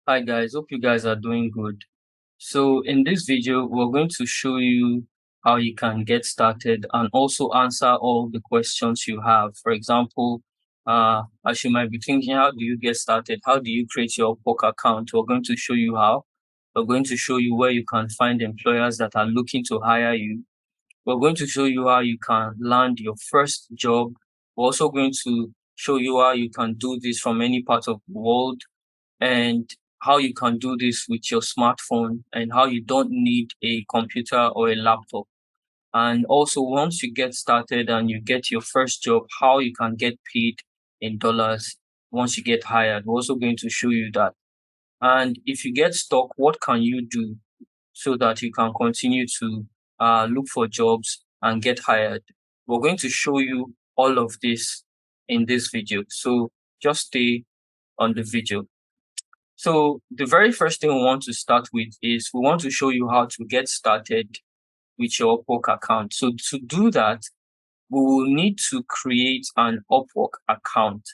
Hi guys, hope you guys are doing good. So in this video, we're going to show you how you can get started and also answer all the questions you have. For example, as you might be thinking, how do you get started? How do you create your Upwork account? We're going to show you how. We're going to show you where you can find employers that are looking to hire you. We're going to show you how you can land your first job. We're also going to show you how you can do this from any part of the world and how you can do this with your smartphone and how you don't need a computer or a laptop. And also, once you get started and you get your first job, how you can get paid in dollars once you get hired. We're also going to show you that. And if you get stuck, what can you do so that you can continue to look for jobs and get hired? We're going to show you all of this in this video. So just stay on the video. So the very first thing we want to start with is we want to show you how to get started with your Upwork account. So to do that, we will need to create an Upwork account.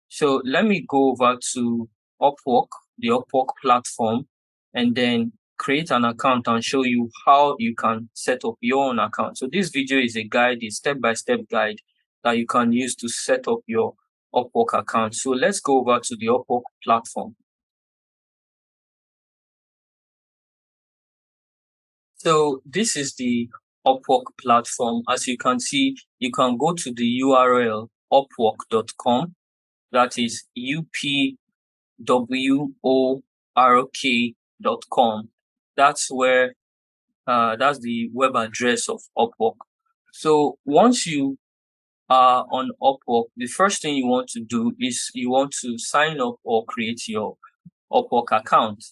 So let me go over to Upwork, the Upwork platform, and then create an account and show you how you can set up your own account. So this video is a guide, a step-by-step guide that you can use to set up your Upwork account. So let's go over to the Upwork platform. So this is the Upwork platform. As you can see, you can go to the URL upwork.com. That is upwork.com. That's where that's the web address of Upwork. So once you are on Upwork, the first thing you want to do is you want to sign up or create your Upwork account.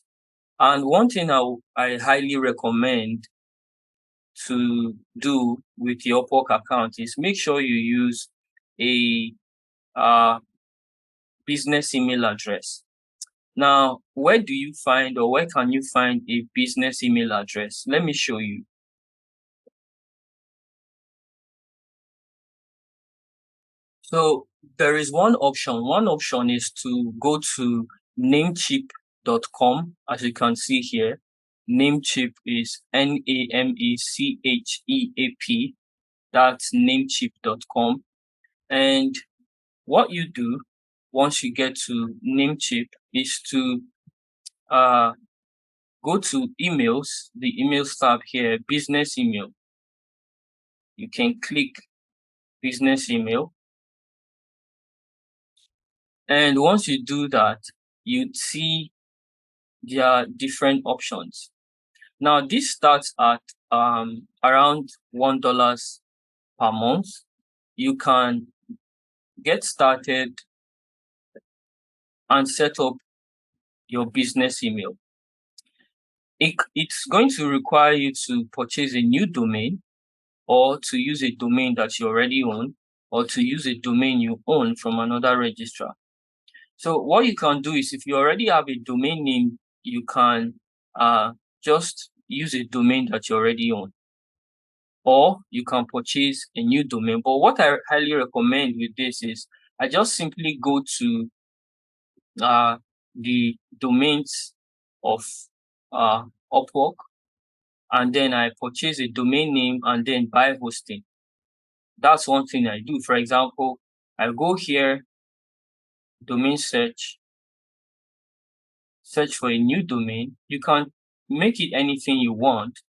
And one thing I highly recommend to do with your Upwork account is make sure you use a business email address. Now, where do you find or where can you find a business email address? Let me show you. So there is one option. One option is to go to namecheap.com. As you can see here, Namecheap is Namecheap. That's namecheap.com. And what you do once you get to Namecheap is to go to emails, the emails tab here, business email. You can click business email. And once you do that, you see there are different options. Now, this starts at around $1 per month. You can get started and set up your business email. It's going to require you to purchase a new domain or to use a domain that you already own or to use a domain you own from another registrar. So what you can do is if you already have a domain name, you can just use a domain that you already own, or you can purchase a new domain. But what I highly recommend with this is I just simply go to the domains of Upwork, and then I purchase a domain name and then buy hosting. That's one thing I do. For example, I go here, domain search for a new domain. You can make it anything you want,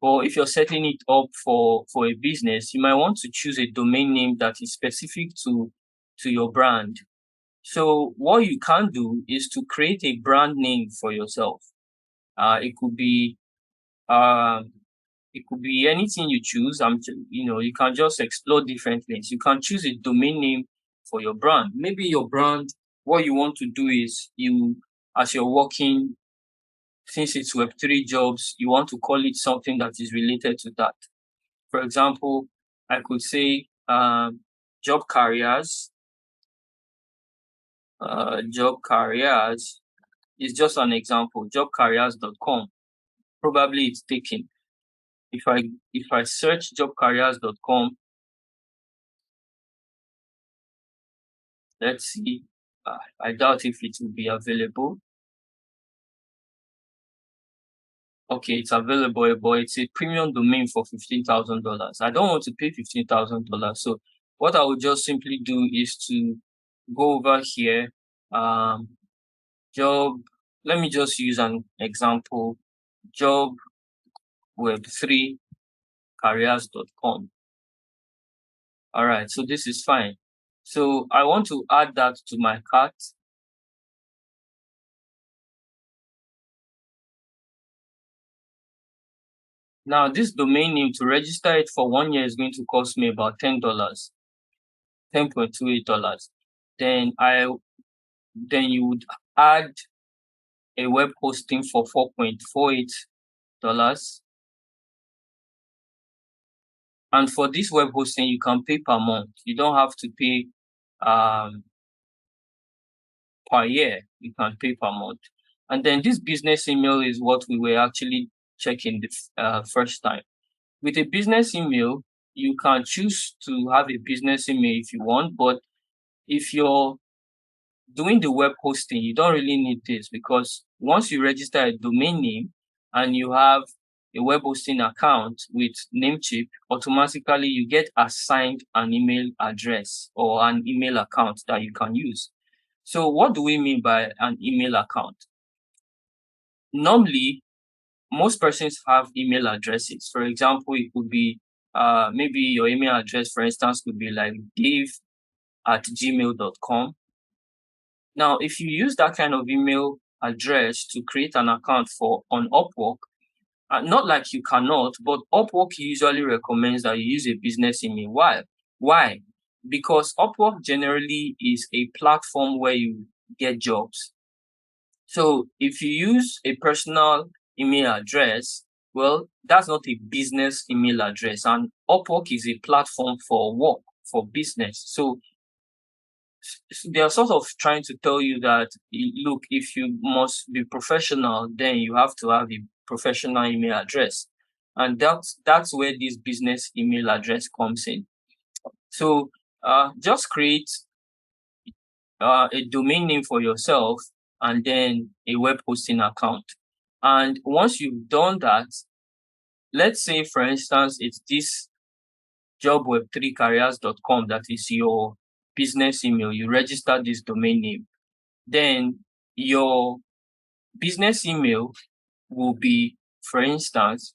or if you're setting it up for a business, you might want to choose a domain name that is specific to your brand. So what you can do is to create a brand name for yourself. It could be anything you choose. You can just explore different things. You can choose a domain name for your brand. Maybe your brand, what you want to do is as you're working, since it's Web3 jobs, you want to call it something that is related to that. For example, I could say job careers. Job careers is just an example. Jobcareers.com. Probably it's taken. If I search jobcareers.com, let's see. I doubt if it will be available. okay, it's available, but it's a premium domain for $15,000. I don't want to pay $15,000. So what I would just simply do is to go over here, job. Let me just use an example, job web3 careers.com. All right, so this is fine. So I want to add that to my cart. Now, this domain name, to register it for 1 year, is going to cost me about $10, $10.28. Then you would add a web hosting for $4.48. And for this web hosting, you can pay per month. You don't have to pay per year. You can pay per month. And then this business email is what we were actually checking the first time. With a business email, you can choose to have a business email if you want, but if you're doing the web hosting, you don't really need this, because once you register a domain name and you have a web hosting account with Namecheap, automatically you get assigned an email address or an email account that you can use. So what do we mean by an email account? Normally, most persons have email addresses. For example, it could be maybe your email address, for instance, could be like dave@gmail.com. Now, if you use that kind of email address to create an account on Upwork, not like you cannot, but Upwork usually recommends that you use a business email. Why? Why? Because Upwork generally is a platform where you get jobs. So if you use a personal email address, well, that's not a business email address. And Upwork is a platform for work, for business. So they are sort of trying to tell you that, look, if you must be professional, then you have to have a professional email address. And that's where this business email address comes in. So just create a domain name for yourself and then a web hosting account. And once you've done that, let's say, for instance, it's this jobweb3careers.com that is your business email. You register this domain name. Then your business email will be, for instance,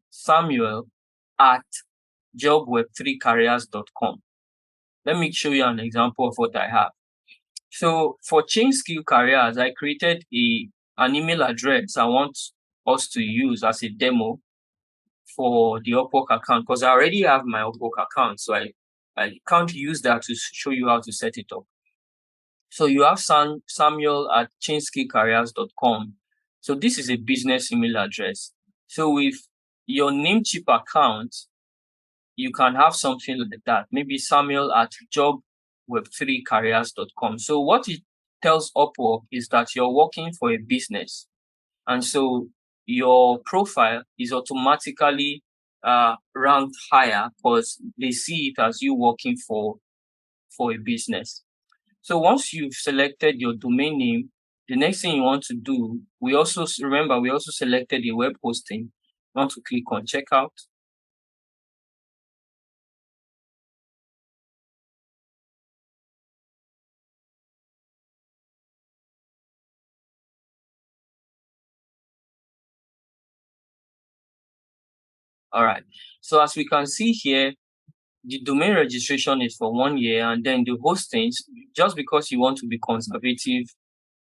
Samuel at jobweb3careers.com. Let me show you an example of what I have. So for Change Skill Careers, I created an email address I want us to use as a demo for the Upwork account, because I already have my Upwork account, so I can't use that to show you how to set it up. So you have Samuel at changeskillcareers.com. So this is a business email address. So with your Namecheap account, you can have something like that. Maybe Samuel at jobweb3careers.com. So what it tells Upwork is that you're working for a business. And so your profile is automatically ranked higher because they see it as you working for a business. So once you've selected your domain name, the next thing you want to do, we also selected a web hosting. You want to click on checkout. All right. So as we can see here, the domain registration is for 1 year, and then the hostings, just because you want to be conservative,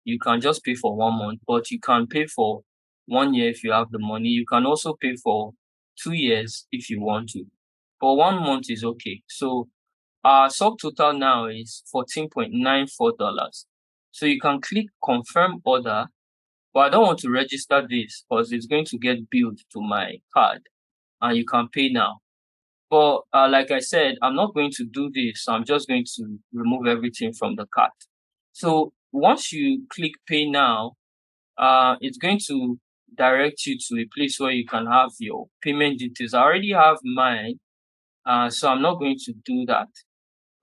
you can just pay for 1 month, but you can pay for 1 year if you have the money. You can also pay for 2 years if you want to, but 1 month is okay. So our subtotal now is $14.94. So you can click confirm order, but I don't want to register this because it's going to get billed to my card, and you can pay now. But like I said, I'm not going to do this. So I'm just going to remove everything from the cart. So once you click pay now, it's going to direct you to a place where you can have your payment details. I already have mine, so I'm not going to do that.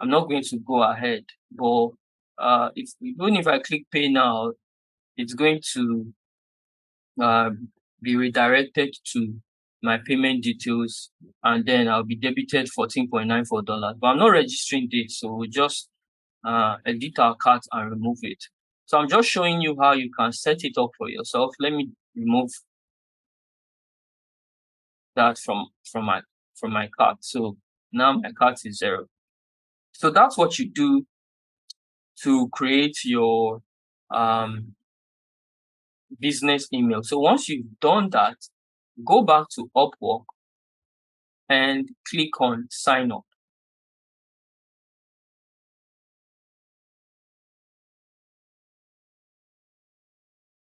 I'm not going to go ahead. But even if I click pay now, it's going to be redirected to my payment details, and then I'll be debited $14.94. But I'm not registering this, so we'll just edit our cart and remove it. So I'm just showing you how you can set it up for yourself. Let me remove that from my cart. So now my cart is 0. So that's what you do to create your business email. So once you've done that, go back to Upwork and click on sign up.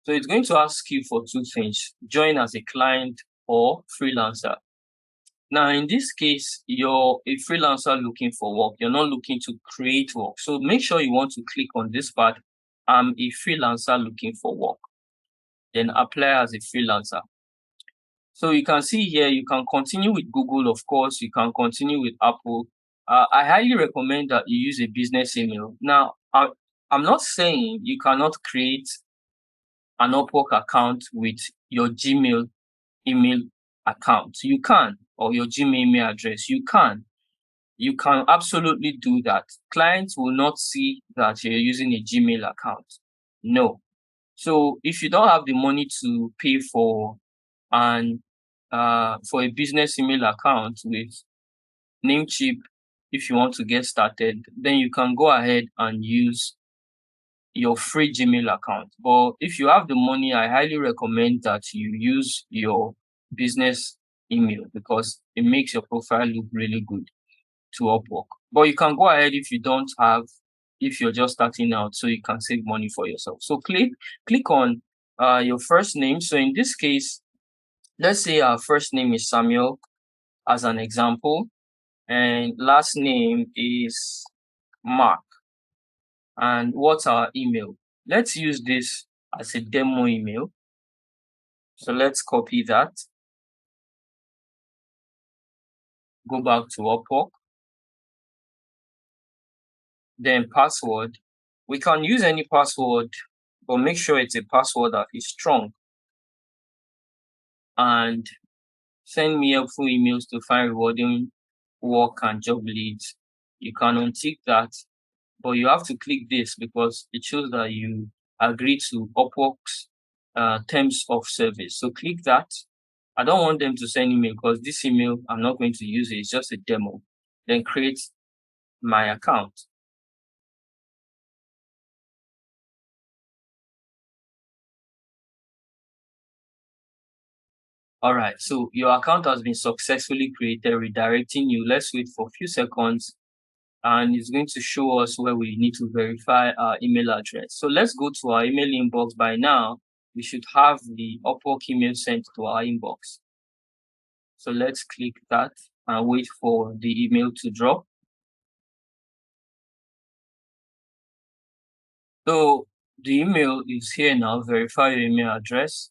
So it's going to ask you for two things: join as a client or freelancer. Now, in this case, you're a freelancer looking for work. You're not looking to create work. So make sure you want to click on this part. I'm a freelancer looking for work. Then apply as a freelancer. So you can see here, you can continue with Google, of course. You can continue with Apple. I highly recommend that you use a business email. Now, I'm not saying you cannot create an Upwork account with your Gmail email account. You can, or your Gmail email address. You can absolutely do that. Clients will not see that you're using a Gmail account. No. So if you don't have the money to pay for a business email account with Namecheap, if you want to get started, then you can go ahead and use your free Gmail account. But if you have the money, I highly recommend that you use your business email because it makes your profile look really good to Upwork. But you can go ahead if you're just starting out, so you can save money for yourself. So click on your first name. So in this case, let's say our first name is Samuel as an example, and last name is Mark. And what's our email? Let's use this as a demo email. So let's copy that. Go back to Upwork. Then password. We can use any password, but make sure it's a password that is strong. And send me helpful emails to find rewarding work and job leads. You can untick that, but you have to click this because it shows that you agree to Upwork's terms of service. So click that. I don't want them to send email because this email I'm not going to use it. It's just a demo. Then create my account. All right, so your account has been successfully created, redirecting you. Let's wait for a few seconds, and it's going to show us where we need to verify our email address. So let's go to our email inbox. By now, we should have the Upwork email sent to our inbox. So let's click that and wait for the email to drop. So the email is here now. Verify your email address.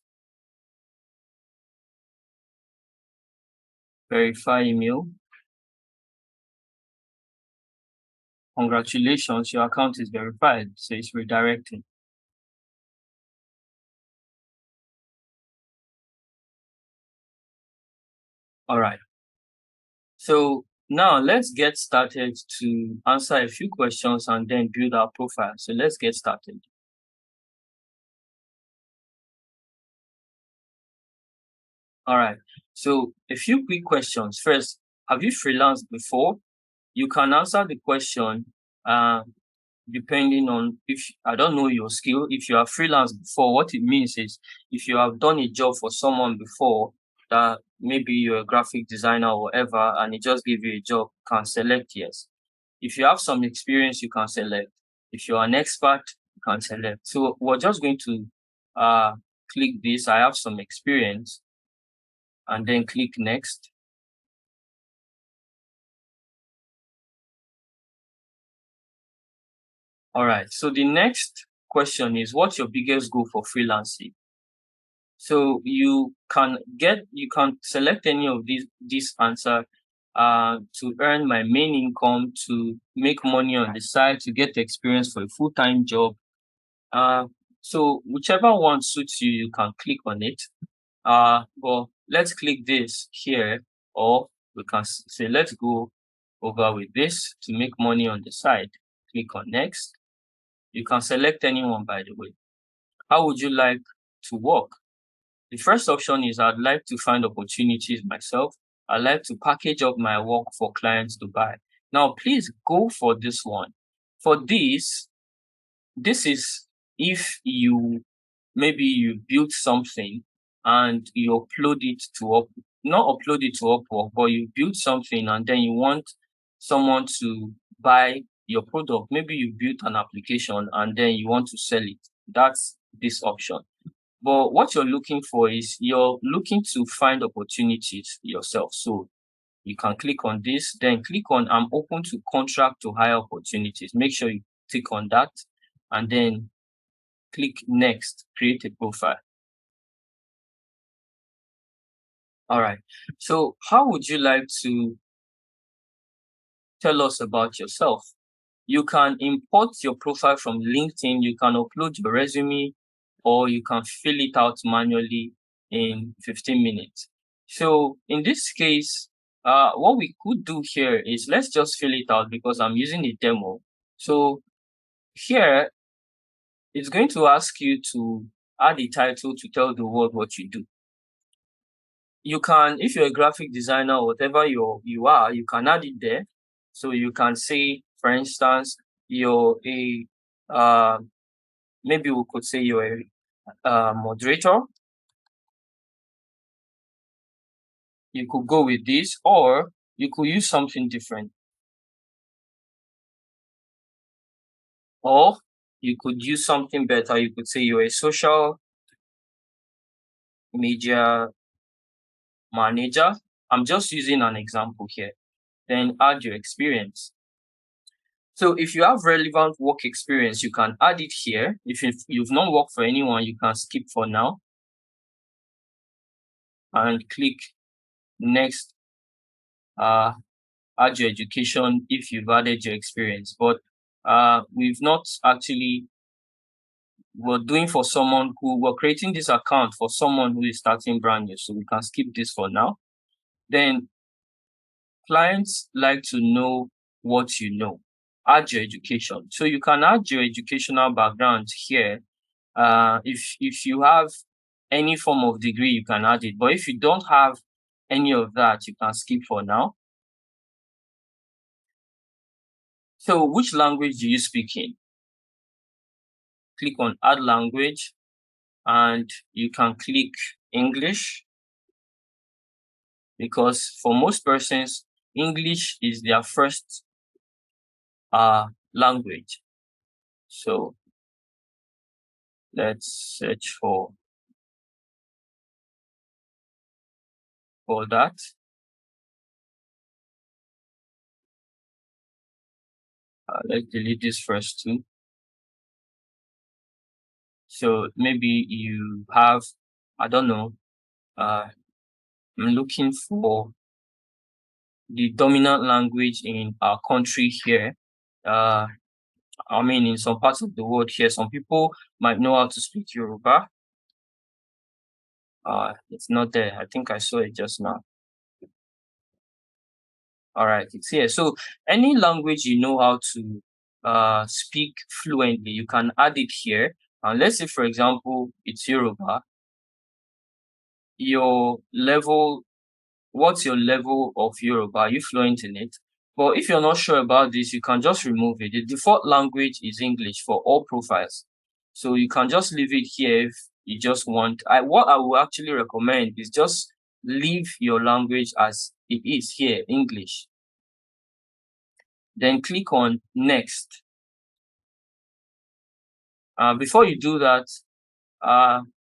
Verify email. Congratulations, your account is verified. So it's redirecting. All right. So now let's get started to answer a few questions and then build our profile. So let's get started. All right. So a few quick questions. First, have you freelanced before? You can answer the question depending on if I don't know your skill. If you have freelanced before, what it means is if you have done a job for someone before, that maybe you're a graphic designer or whatever, and it just give you a job, you can select yes. If you have some experience, you can select. If you're an expert, you can select. So we're just going to click this. I have some experience, and then click next. All right. So the next question is, what's your biggest goal for freelancing? So you can select any of this answer to earn my main income, to make money on the side, to get experience for a full-time job. So whichever one suits you, you can click on it. But let's click this here, or we can say, let's go over with this to make money on the side. Click on next. You can select anyone, by the way. How would you like to work? The first option is I'd like to find opportunities myself. I'd like to package up my work for clients to buy. Now, please go for this one. For this is if you maybe you built something and you upload it to not upload it to Upwork, but you built something and then you want someone to buy your product. Maybe you built an application and then you want to sell it. That's this option. But what you're looking for is you're looking to find opportunities yourself. So you can click on this, then click on I'm open to contract to hire opportunities. Make sure you click on that and then click next, create a profile. All right. So how would you like to tell us about yourself? You can import your profile from LinkedIn, you can upload your resume, or you can fill it out manually in 15 minutes. So in this case, what we could do here is let's just fill it out because I'm using a demo. So here, it's going to ask you to add a title to tell the world what you do. You can, if you're a graphic designer or whatever you are, you can add it there. So you can say, for instance, you're a maybe we could say you're a moderator. You could go with this, or you could use something different. Or you could use something better. You could say you're a social media manager. I'm just using an example here. Then add your experience. So if you have relevant work experience, you can add it here. If you've not worked for anyone, you can skip for now and click next. Add your education if you've added your experience. But we've not actually, we're creating this account for someone who is starting brand new. So we can skip this for now. Then clients like to know what you know. Add your education. So you can add your educational background here. If you have any form of degree, you can add it. But if you don't have any of that, you can skip for now. So which language do you speak in? Click on add language and you can click English, because for most persons, English is their first language. So let's search for that. Let's delete this first too. So maybe you have, I don't know, I'm looking for the dominant language in our country here. I mean, in some parts of the world here, some people might know how to speak Yoruba. It's not there. I think I saw it just now. All right, it's here. So any language you know how to speak fluently, you can add it here. And let's say, for example, it's Yoruba. What's your level of Yoruba? Are you fluent in it? But if you're not sure about this, you can just remove it. The default language is English for all profiles. So you can just leave it here if you just want. What I will actually recommend is just leave your language as it is here, English. Then click on next. Before you do that,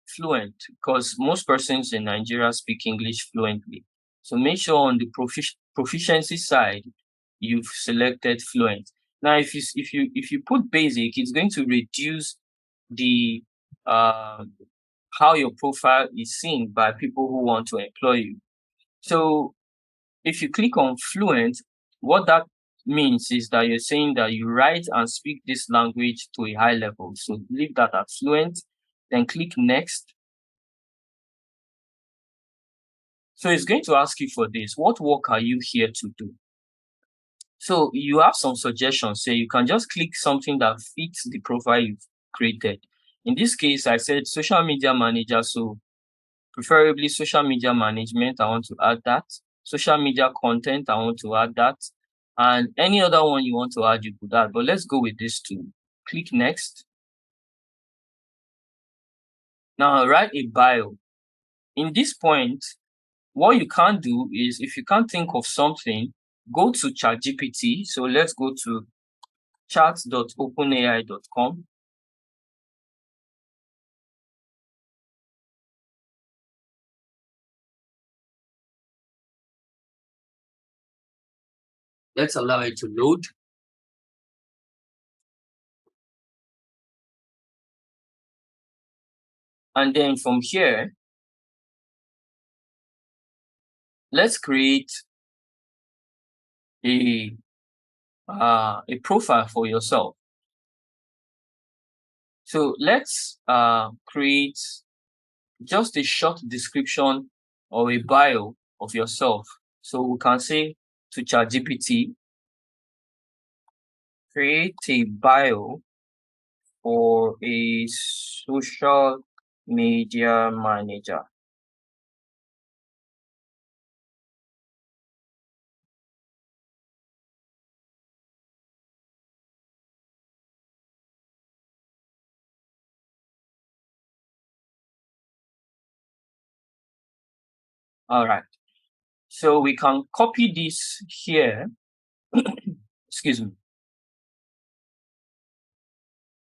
fluent, because most persons in Nigeria speak English fluently. So make sure on the proficiency side, you've selected fluent. Now, if you put basic, it's going to reduce the how your profile is seen by people who want to employ you. So if you click on fluent, what that means is that you're saying that you write and speak this language to a high level. So leave that at fluent, then click next. So it's going to ask you for this. What work are you here to do? So you have some suggestions. So you can just click something that fits the profile you've created. In this case, I said social media manager. So preferably social media management, I want to add that. Social media content, I want to add that. And any other one you want to add, you could add. But let's go with this two. Click next. Now write a bio. In this point, what you can do is, if you can't think of something, go to ChatGPT. So let's go to chat.openai.com. Let's allow it to load. And then from here, let's create a profile for yourself. So let's create just a short description or a bio of yourself. So we can say to ChatGPT, create a bio for a social media manager. All right. So we can copy this here. Excuse me.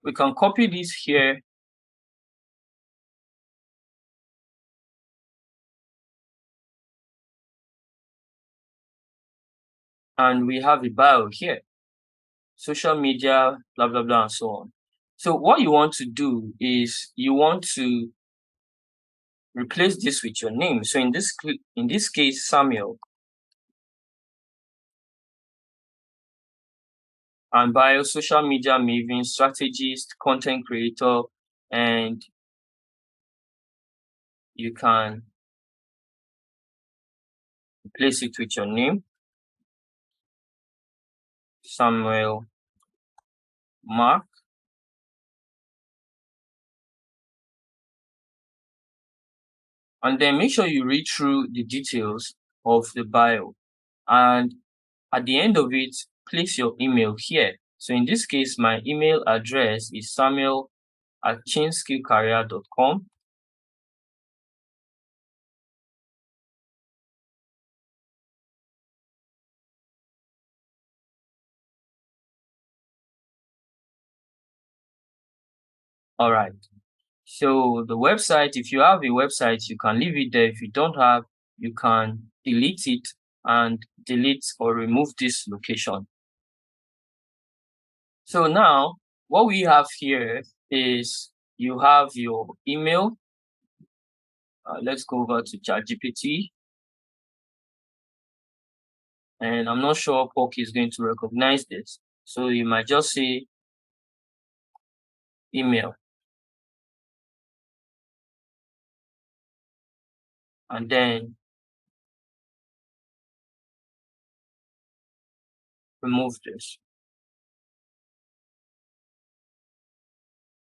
We can copy this here. And we have a bio here. Social media, blah, blah, blah, and so on. So what you want to do is you want to replace this with your name. So in this case, Samuel. And bio, social media maven, strategist, content creator, and you can replace it with your name, Samuel Mark. And then make sure you read through the details of the bio. And at the end of it, place your email here. So in this case, my email address is samuel@chainskillcareer.com. All right. So the website, if you have a website, you can leave it there. If you don't have, you can delete it and delete or remove this location. So now what we have here is you have your email. Let's go over to ChatGPT. And I'm not sure POC is going to recognize this. So you might just say email. And then remove this.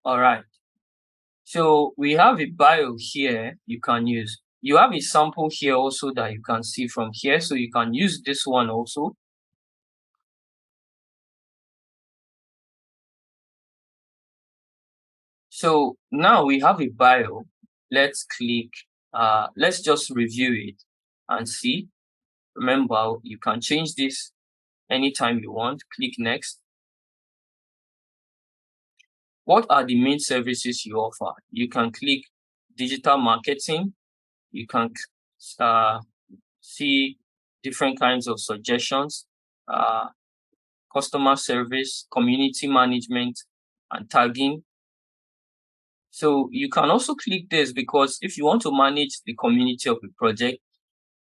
All right. So we have a bio here you can use. You have a sample here also that you can see from here. So you can use this one also. So now we have a bio. Let's click, let's just review it and see. Remember, you can change this anytime you want. Click next. What are the main services you offer? You can click digital marketing. You can see different kinds of suggestions, customer service, community management, and tagging. So you can also click this because if you want to manage the community of a project,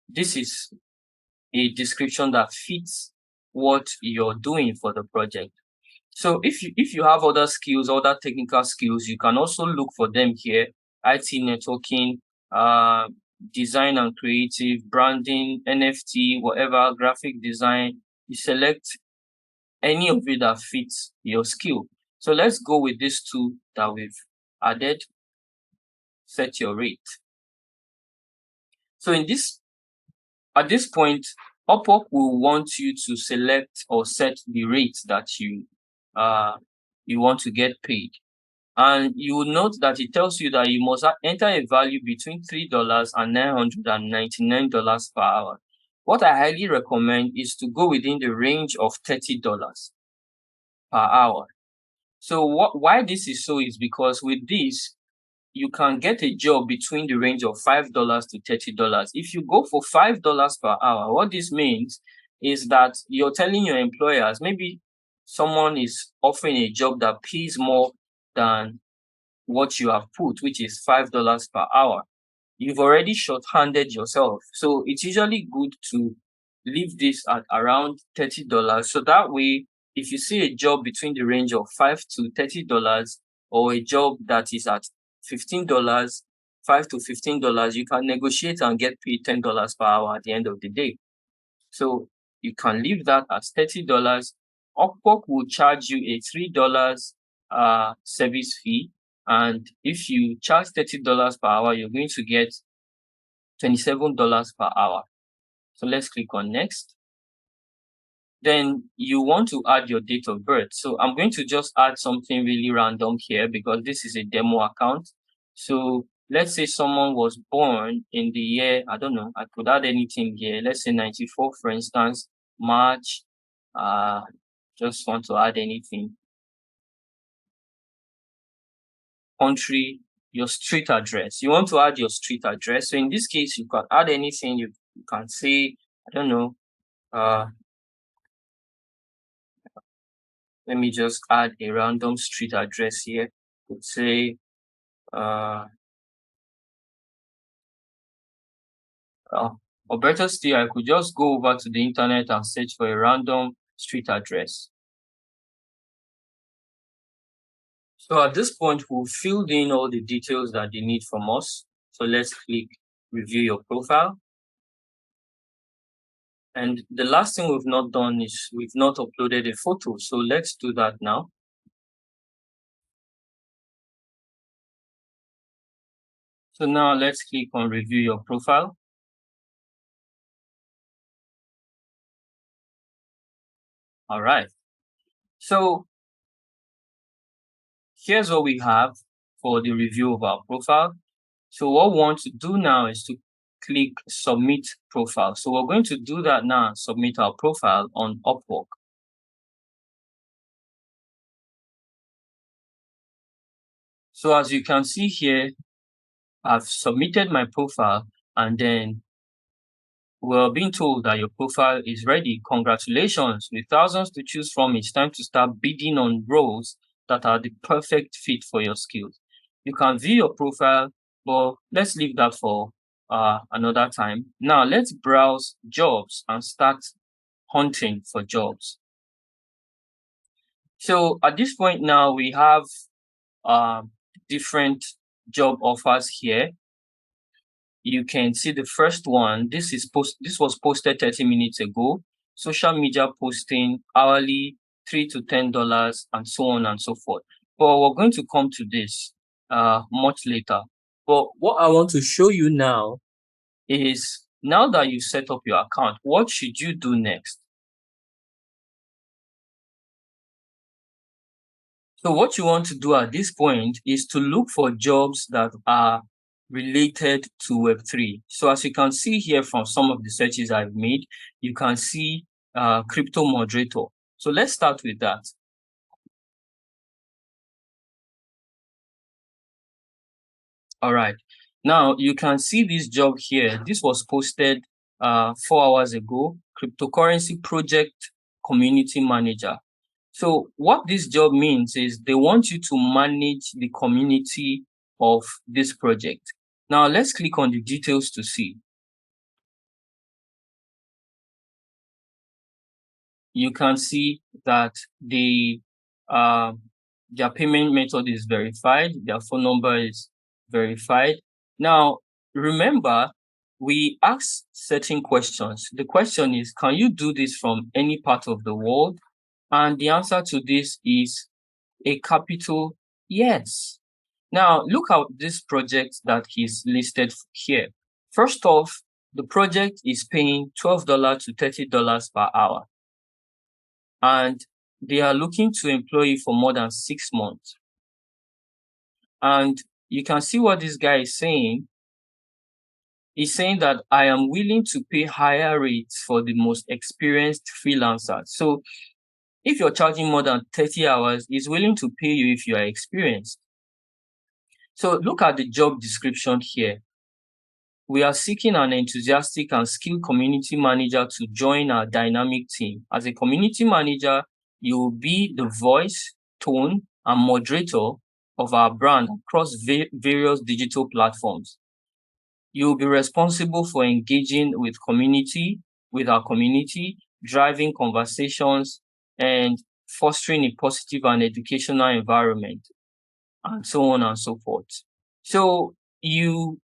this is a description that fits what you're doing for the project. So if you have other skills, other technical skills, you can also look for them here. IT networking, design and creative, branding, NFT, whatever, graphic design. You select any of it that fits your skill. So let's go with these two that we've added. Set your rate. So at this point, Upwork will want you to select or set the rate that you want to get paid. And you will note that it tells you that you must enter a value between $3 and $999 per hour. What I highly recommend is to go within the range of $30 per hour. So why this is so is because with this, you can get a job between the range of $5 to $30. If you go for $5 per hour, what this means is that you're telling your employers, maybe someone is offering a job that pays more than what you have put, which is $5 per hour. You've already short-handed yourself. So it's usually good to leave this at around $30. So that way, if you see a job between the range of $5 to $30, or a job that is at $15, $5 to $15, you can negotiate and get paid $10 per hour at the end of the day. So you can leave that at $30. Upwork will charge you a $3 service fee. And if you charge $30 per hour, you're going to get $27 per hour. So let's click on next. Then you want to add your date of birth. So I'm going to just add something really random here because this is a demo account. So let's say someone was born in the year, I don't know, I could add anything here. Let's say 94, for instance, March. Just want to add anything. Country, your street address. You want to add your street address. So in this case, you can add anything. You can say, I don't know, let me just add a random street address here. Could say, or better still, I could just go over to the internet and search for a random street address. So at this point, we've filled in all the details that they need from us. So let's click review your profile. And the last thing we've not done is we've not uploaded a photo. So let's do that now. So now let's click on review your profile. All right. So here's what we have for the review of our profile. So what we want to do now is to click submit profile. So we're going to do that now, submit our profile on Upwork. So as you can see here, I've submitted my profile and then we're being told that your profile is ready. Congratulations. With thousands to choose from, it's time to start bidding on roles that are the perfect fit for your skills. You can view your profile, but let's leave that for another time. Now let's browse jobs and start hunting for jobs. So at this point now, we have different job offers here. You can see the first one. This was posted 30 minutes ago. Social media posting, hourly, $3 to $10, and so on and so forth. But we're going to come to this much later. But what I want to show you now is, now that you set up your account, what should you do next? So what you want to do at this point is to look for jobs that are related to Web3. So as you can see here from some of the searches I've made, you can see crypto moderator. So let's start with that. All right. Now you can see this job here. This was posted 4 hours ago. Cryptocurrency project community manager. So what this job means is they want you to manage the community of this project. Now let's click on the details to see. You can see that their payment method is verified, their phone number is verified. Now remember we ask certain questions. The question is, can you do this from any part of the world? And the answer to this is a capital yes. Now, look at this project that he's listed here. First off, the project is paying $12 to $30 per hour, and they are looking to employ you for more than 6 months. And you can see what this guy is saying. He's saying that I am willing to pay higher rates for the most experienced freelancers. So if you're charging more than 30 hours, he's willing to pay you if you are experienced. So look at the job description here. We are seeking an enthusiastic and skilled community manager to join our dynamic team. As a community manager, you will be the voice, tone, and moderator of our brand across various digital platforms. You will be responsible for engaging with our community, driving conversations, and fostering a positive and educational environment, and so on and so forth. So you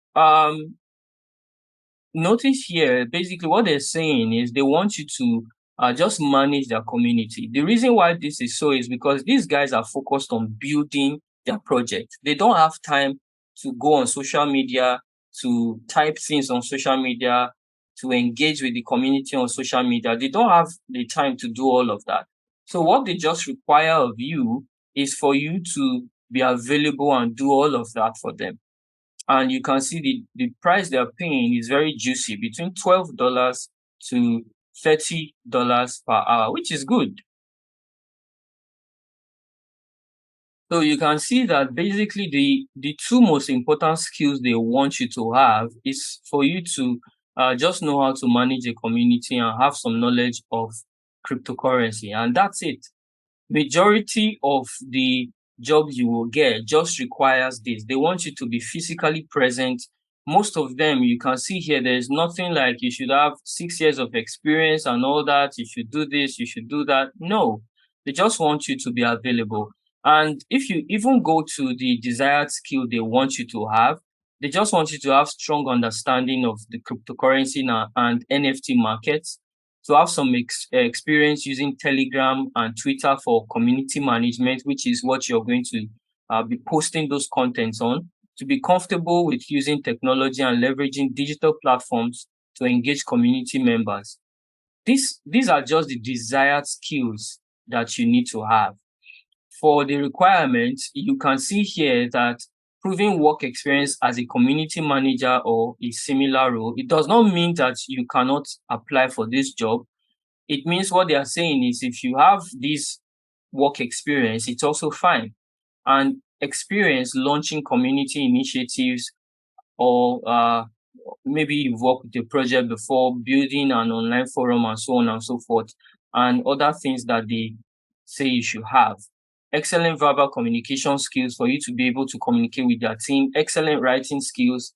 notice here, basically what they're saying is they want you to just manage their community. The reason why this is so is because these guys are focused on building their project. They don't have time to go on social media, to type things on social media, to engage with the community on social media. They don't have the time to do all of that. So what they just require of you is for you to be available and do all of that for them. And you can see the price they're paying is very juicy, between $12 to $30 per hour, which is good. So you can see that basically the two most important skills they want you to have is for you to just know how to manage a community and have some knowledge of cryptocurrency, and that's it. Majority of the jobs you will get just requires this. They want you to be physically present. Most of them, you can see here, there's nothing like you should have 6 years of experience and all that. You should do this, you should do that. No, they just want you to be available. And if you even go to the desired skill they want you to have, they just want you to have strong understanding of the cryptocurrency and NFT markets, to have some experience using Telegram and Twitter for community management, which is what you're going to be posting those contents on, to be comfortable with using technology and leveraging digital platforms to engage community members. These are just the desired skills that you need to have. For the requirements, you can see here that proving work experience as a community manager or a similar role, it does not mean that you cannot apply for this job. It means what they are saying is if you have this work experience, it's also fine. And experience launching community initiatives, or maybe you've worked with a project before, building an online forum and so on and so forth, and other things that they say you should have. Excellent verbal communication skills for you to be able to communicate with your team, excellent writing skills,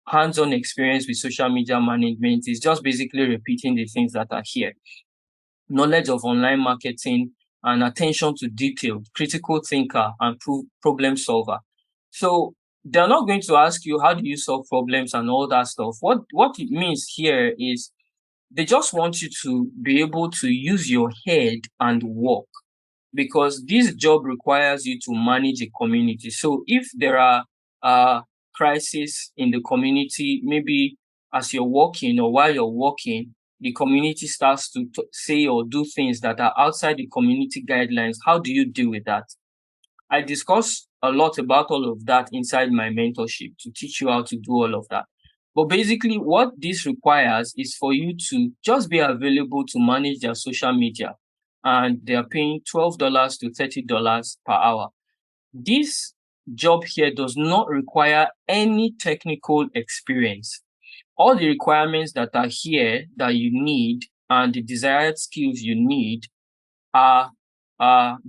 hands-on experience with social media management. Is just basically repeating the things that are here. Knowledge of online marketing and attention to detail, critical thinker and problem solver. So they're not going to ask you how do you solve problems and all that stuff. What it means here is they just want you to be able to use your head and work, because this job requires you to manage a community. So if there are crises in the community, maybe as you're working or while you're working, the community starts to say or do things that are outside the community guidelines, how do you deal with that? I discuss a lot about all of that inside my mentorship to teach you how to do all of that. But basically, what this requires is for you to just be available to manage their social media, and they are paying $12 to $30 per hour. This job here does not require any technical experience. All the requirements that are here that you need and the desired skills you need are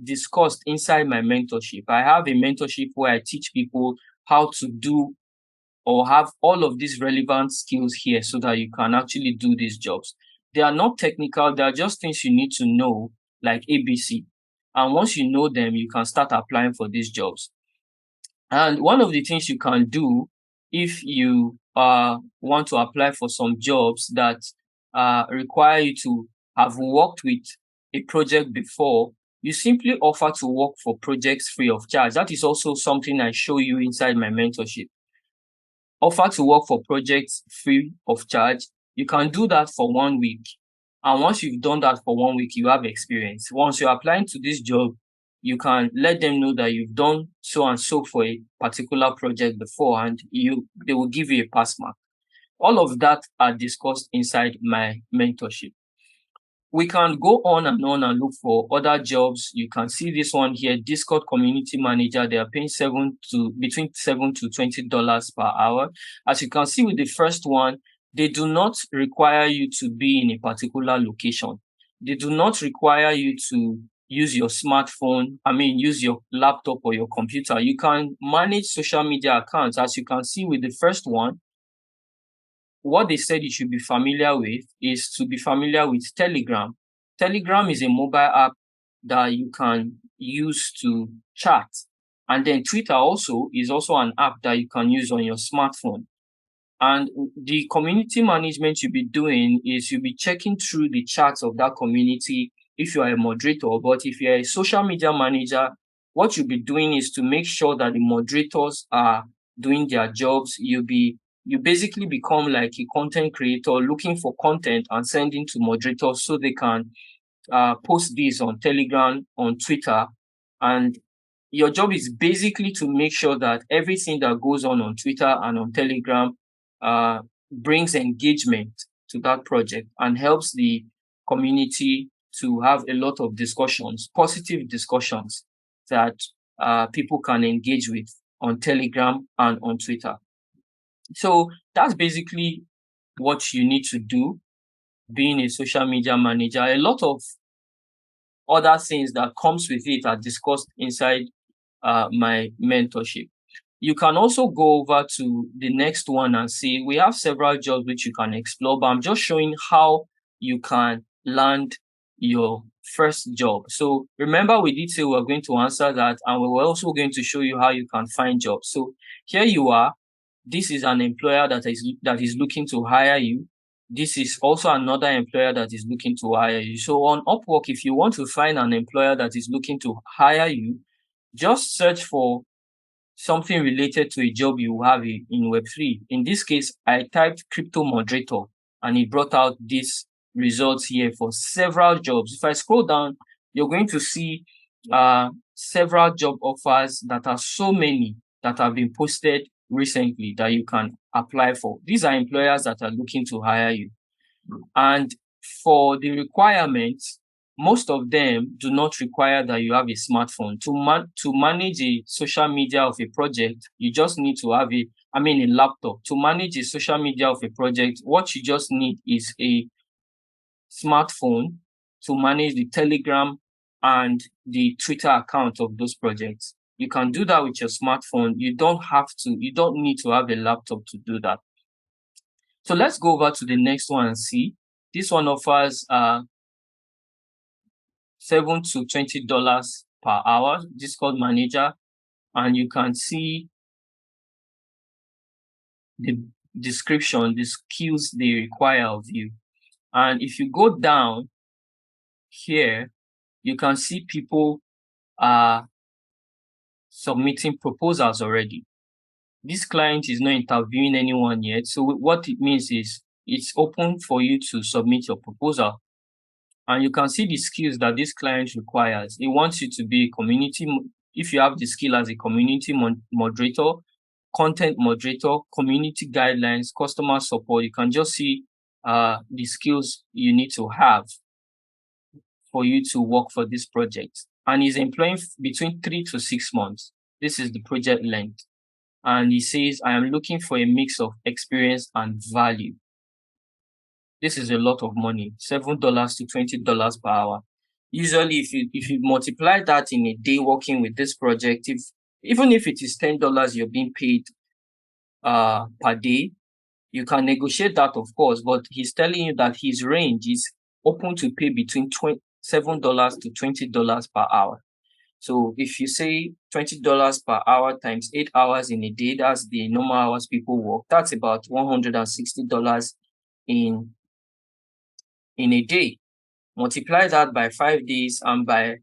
discussed inside my mentorship. I have a mentorship where I teach people how to do or have all of these relevant skills here so that you can actually do these jobs. They are not technical, they are just things you need to know, like ABC. And once you know them, you can start applying for these jobs. And one of the things you can do if you want to apply for some jobs that require you to have worked with a project before, you simply offer to work for projects free of charge. That is also something I show you inside my mentorship. Offer to work for projects free of charge. You can do that for 1 week. And once you've done that for 1 week, you have experience. Once you're applying to this job, you can let them know that you've done so and so for a particular project before, and they will give you a pass mark. All of that are discussed inside my mentorship. We can go on and look for other jobs. You can see this one here, Discord community manager. They are paying between $7 to $20 per hour. As you can see with the first one, they do not require you to be in a particular location. They do not require you to use your smartphone, use your laptop or your computer. You can manage social media accounts. As you can see with the first one, what they said you should be familiar with is to be familiar with Telegram. Telegram is a mobile app that you can use to chat. And then Twitter also is also an app that you can use on your smartphone. And the community management you'll be doing is you'll be checking through the chats of that community if you are a moderator. But if you're a social media manager, what you'll be doing is to make sure that the moderators are doing their jobs. You basically become like a content creator looking for content and sending to moderators so they can post this on Telegram, on Twitter. And your job is basically to make sure that everything that goes on Twitter and on Telegram brings engagement to that project and helps the community to have a lot of discussions, positive discussions that people can engage with on Telegram and on Twitter. So that's basically what you need to do being a social media manager. A lot of other things that comes with it are discussed inside my mentorship. You can also go over to the next one and see we have several jobs which you can explore, but I'm just showing how you can land your first job. So remember, we did say we were going to answer that, and we were also going to show you how you can find jobs. So here you are. This is an employer that is looking to hire you. This is also another employer that is looking to hire you. So on Upwork, if you want to find an employer that is looking to hire you, just search for something related to a job you have in Web3. In this case, I typed crypto moderator and it brought out these results here for several jobs. If I scroll down, you're going to see several job offers that are so many that have been posted recently that you can apply for. These are employers that are looking to hire you. And for the requirements, most of them do not require that you have a smartphone. To manage a social media of a project, you just need to have a laptop. To manage a social media of a project, what you just need is a smartphone to manage the Telegram and the Twitter account of those projects. You can do that with your smartphone. You don't need to have a laptop to do that. So let's go over to the next one and see. This one offers $7 to $20 per hour, Discord manager, and you can see the description, the skills they require of you. And if you go down here, you can see people are submitting proposals already. This client is not interviewing anyone yet. So what it means is it's open for you to submit your proposal. And you can see the skills that this client requires. It wants you to be a community, if you have the skill as a community moderator, content moderator, community guidelines, customer support, you can just see the skills you need to have for you to work for this project. And he's employing between 3 to 6 months. This is the project length. And he says, I am looking for a mix of experience and value. This is a lot of money, $7 to $20 per hour. Usually, if you multiply that in a day working with this project, even if it is $10 you're being paid per day, you can negotiate that, of course, but he's telling you that his range is open to pay between $7 to $20 per hour. So if you say $20 per hour times 8 hours in a day, that's the normal hours people work. That's about $160 in a day. Multiply that by 5 days and by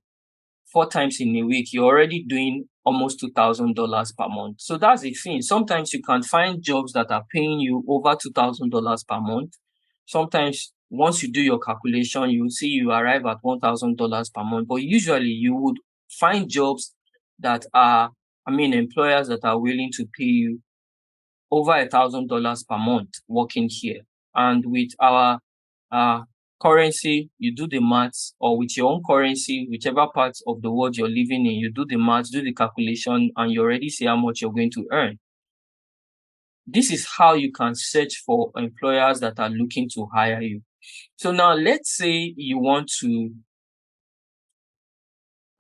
4 times in a week, you're already doing almost $2,000 per month. So that's the thing. Sometimes you can find jobs that are paying you over $2,000 per month. Sometimes once you do your calculation, you will see you arrive at $1,000 per month. But usually you would find jobs that are, employers that are willing to pay you over $1,000 per month working here. And with our currency, you do the maths, or with your own currency, whichever part of the world you're living in, you do the maths, do the calculation, and you already see how much you're going to earn. This is how you can search for employers that are looking to hire you. So now let's say you want to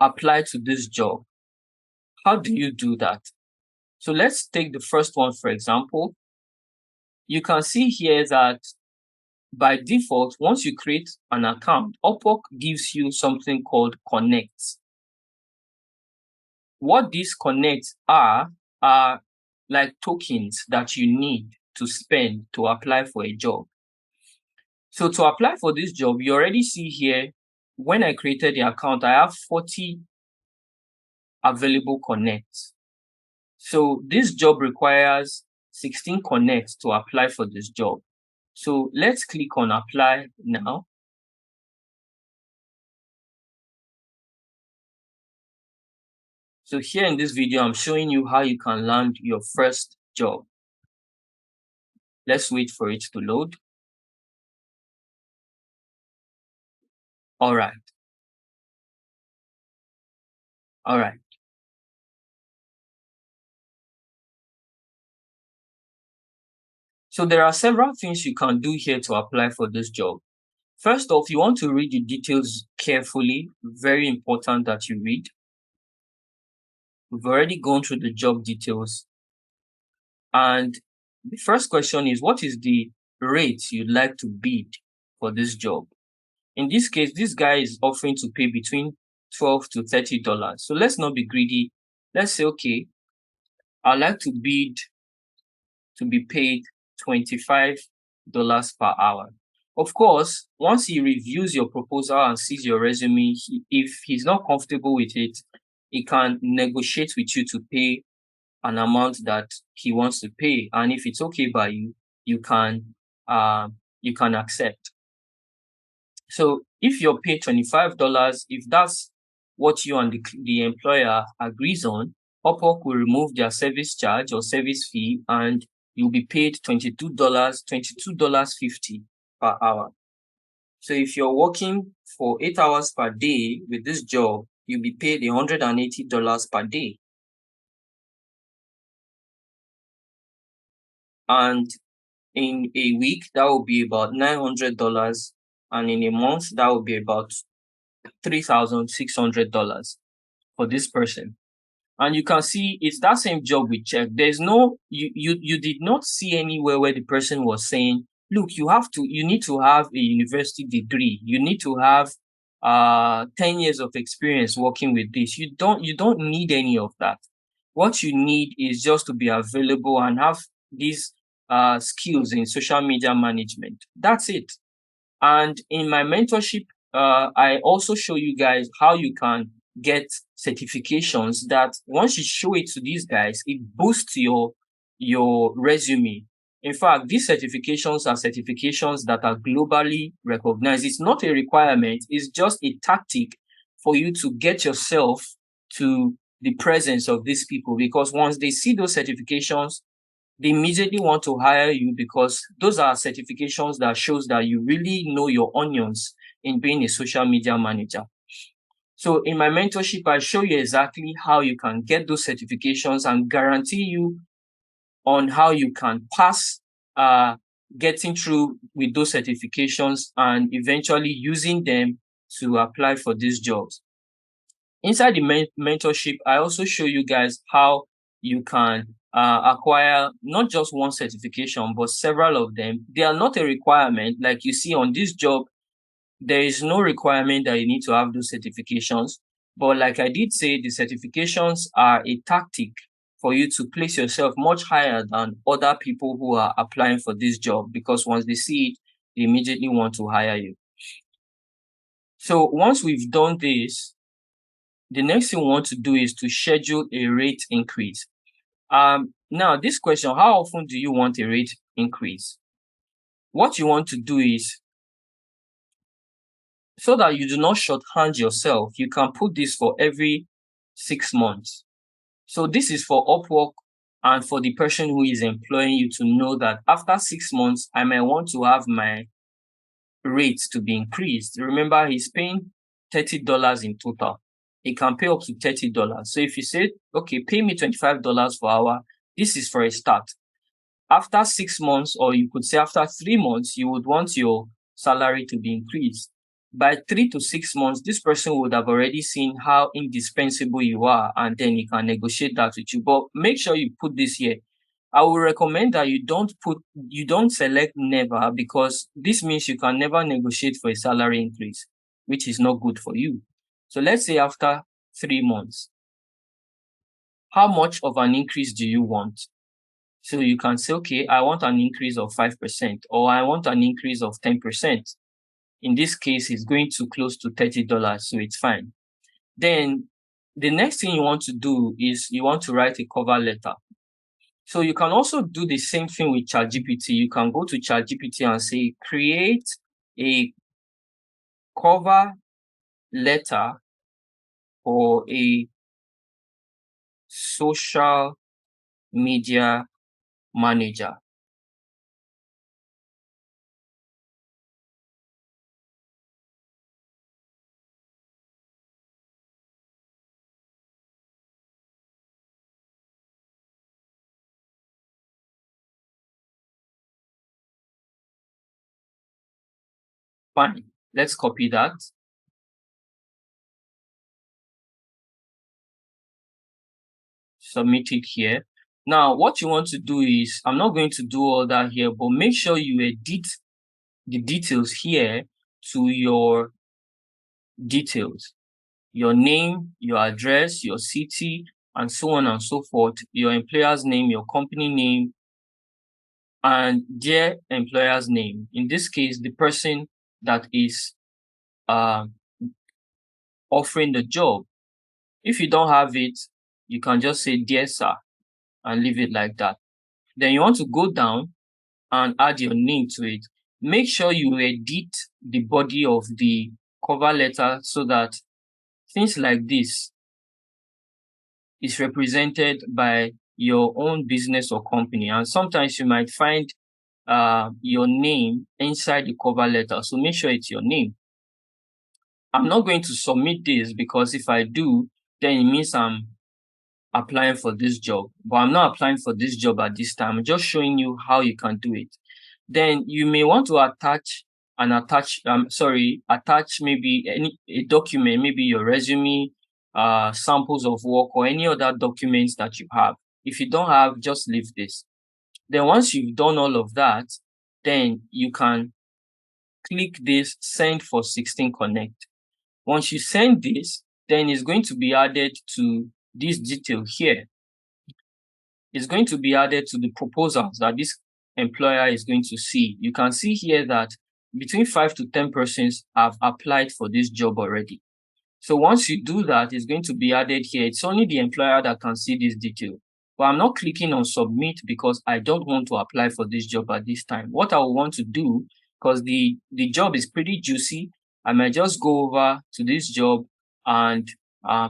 apply to this job. How do you do that? So let's take the first one, for example. You can see here that by default, once you create an account, Upwork gives you something called connects. What these connects are like tokens that you need to spend to apply for a job. So to apply for this job, you already see here, when I created the account, I have 40 available connects. So this job requires 16 connects to apply for this job. So let's click on apply now. So here in this video, I'm showing you how you can land your first job. Let's wait for it to load. All right. So there are several things you can do here to apply for this job. First off, you want to read the details carefully. Very important that you read. We've already gone through the job details. And the first question is, what is the rate you'd like to bid for this job? In this case, this guy is offering to pay between $12 to $30. So let's not be greedy. Let's say, okay, I'd like to bid to be paid $25 per hour. Of course, once he reviews your proposal and sees your resume, if he's not comfortable with it, he can negotiate with you to pay an amount that he wants to pay. And if it's okay by you, you can accept. So if you're paid $25, if that's what you and the employer agrees on, Upwork will remove their service charge or service fee, and you'll be paid $22.50 per hour. So if you're working for 8 hours per day with this job, you'll be paid $180 per day. And in a week, that will be about $900. And in a month, that will be about $3,600 for this person. And you can see it's that same job we checked. There's no, you did not see anywhere where the person was saying, look, you need to have a university degree. You need to have 10 years of experience working with this. You don't need any of that. What you need is just to be available and have these skills in social media management. That's it. And in my mentorship, I also show you guys how you can get certifications that once you show it to these guys, it boosts your resume. In fact, these certifications are certifications that are globally recognized. It's not a requirement. It's just a tactic for you to get yourself to the presence of these people, because once they see those certifications, they immediately want to hire you, because those are certifications that shows that you really know your onions in being a social media manager. So in my mentorship, I show you exactly how you can get those certifications and guarantee you on how you can pass getting through with those certifications and eventually using them to apply for these jobs. Inside the mentorship, I also show you guys how you can acquire not just one certification, but several of them. They are not a requirement. Like you see on this job, there is no requirement that you need to have those certifications. But like I did say, the certifications are a tactic for you to place yourself much higher than other people who are applying for this job, because once they see it, they immediately want to hire you. So once we've done this, the next thing we want to do is to schedule a rate increase. Now this question, how often do you want a rate increase? What you want to do is, so that you do not shorthand yourself, you can put this for every 6 months. So this is for Upwork and for the person who is employing you to know that after 6 months, I might want to have my rates to be increased. Remember, he's paying $30 in total. He can pay up to $30. So if you say, okay, pay me $25 per hour, this is for a start. After 6 months, or you could say after 3 months, you would want your salary to be increased. By 3 to 6 months, this person would have already seen how indispensable you are, and then he can negotiate that with you. But make sure you put this here. I would recommend that you don't select never, because this means you can never negotiate for a salary increase, which is not good for you. So let's say after 3 months, how much of an increase do you want? So you can say, okay, I want an increase of 5%, or I want an increase of 10%. In this case, it's going to close to $30, so it's fine. Then the next thing you want to do is you want to write a cover letter. So you can also do the same thing with ChatGPT. You can go to ChatGPT and say, create a cover letter for a social media manager. Fine. Let's copy that. Submit it here. Now, what you want to do is, I'm not going to do all that here, but make sure you edit the details here to your details, your name, your address, your city, and so on and so forth, your employer's name, your company name, and their employer's name. In this case, the person that is uh, offering the job. If you don't have it, you can just say, dear sir, and leave it like that. Then you want to go down and add your name to it. Make sure you edit the body of the cover letter so that things like this is represented by your own business or company. And sometimes you might find your name inside the cover letter. So make sure it's your name. I'm not going to submit this, because if I do, then it means I'm applying for this job. But I'm not applying for this job at this time. I'm just showing you how you can do it. Then you may want to attach maybe a document, maybe your resume, samples of work, or any other documents that you have. If you don't have, just leave this. Then once you've done all of that, then you can click this send for 16 connect. Once you send this, then it's going to be added to this detail here. It's going to be added to the proposals that this employer is going to see. You can see here that between 5 to 10 persons have applied for this job already. So once you do that, it's going to be added here. It's only the employer that can see this detail. But I'm not clicking on submit because I don't want to apply for this job at this time. What I will want to do, because the job is pretty juicy, I might just go over to this job and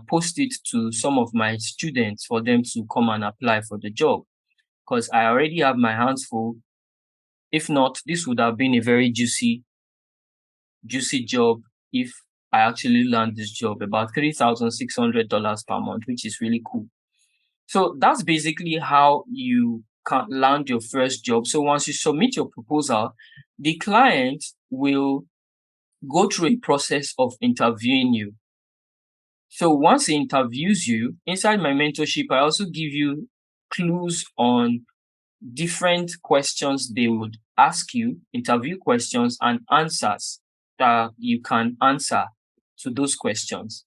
post it to some of my students for them to come and apply for the job, because I already have my hands full. If not, this would have been a very juicy job if I actually land this job, about $3,600 per month, which is really cool. So that's basically how you can land your first job. So once you submit your proposal, the client will go through a process of interviewing you. So once he interviews you, inside my mentorship, I also give you clues on different questions they would ask you, interview questions and answers that you can answer to those questions.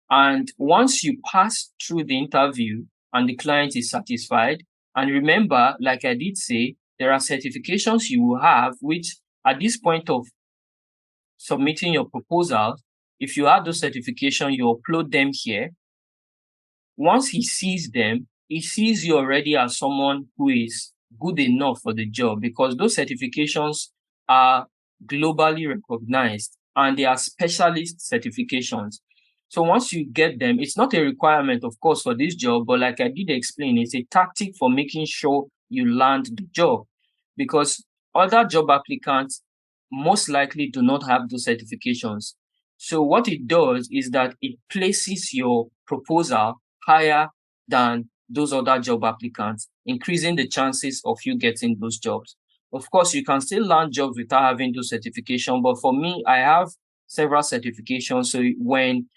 And once you pass through the interview and the client is satisfied, and remember, like I did say, there are certifications you will have, which at this point of submitting your proposal, if you have those certifications, you upload them here. Once he sees them, he sees you already as someone who is good enough for the job, because those certifications are globally recognized and they are specialist certifications. So once you get them, it's not a requirement, of course, for this job, but like I did explain, it's a tactic for making sure you land the job, because other job applicants most likely do not have those certifications. So what it does is that it places your proposal higher than those other job applicants, increasing the chances of you getting those jobs. Of course, you can still land jobs without having those certifications, but for me, I have several certifications. So when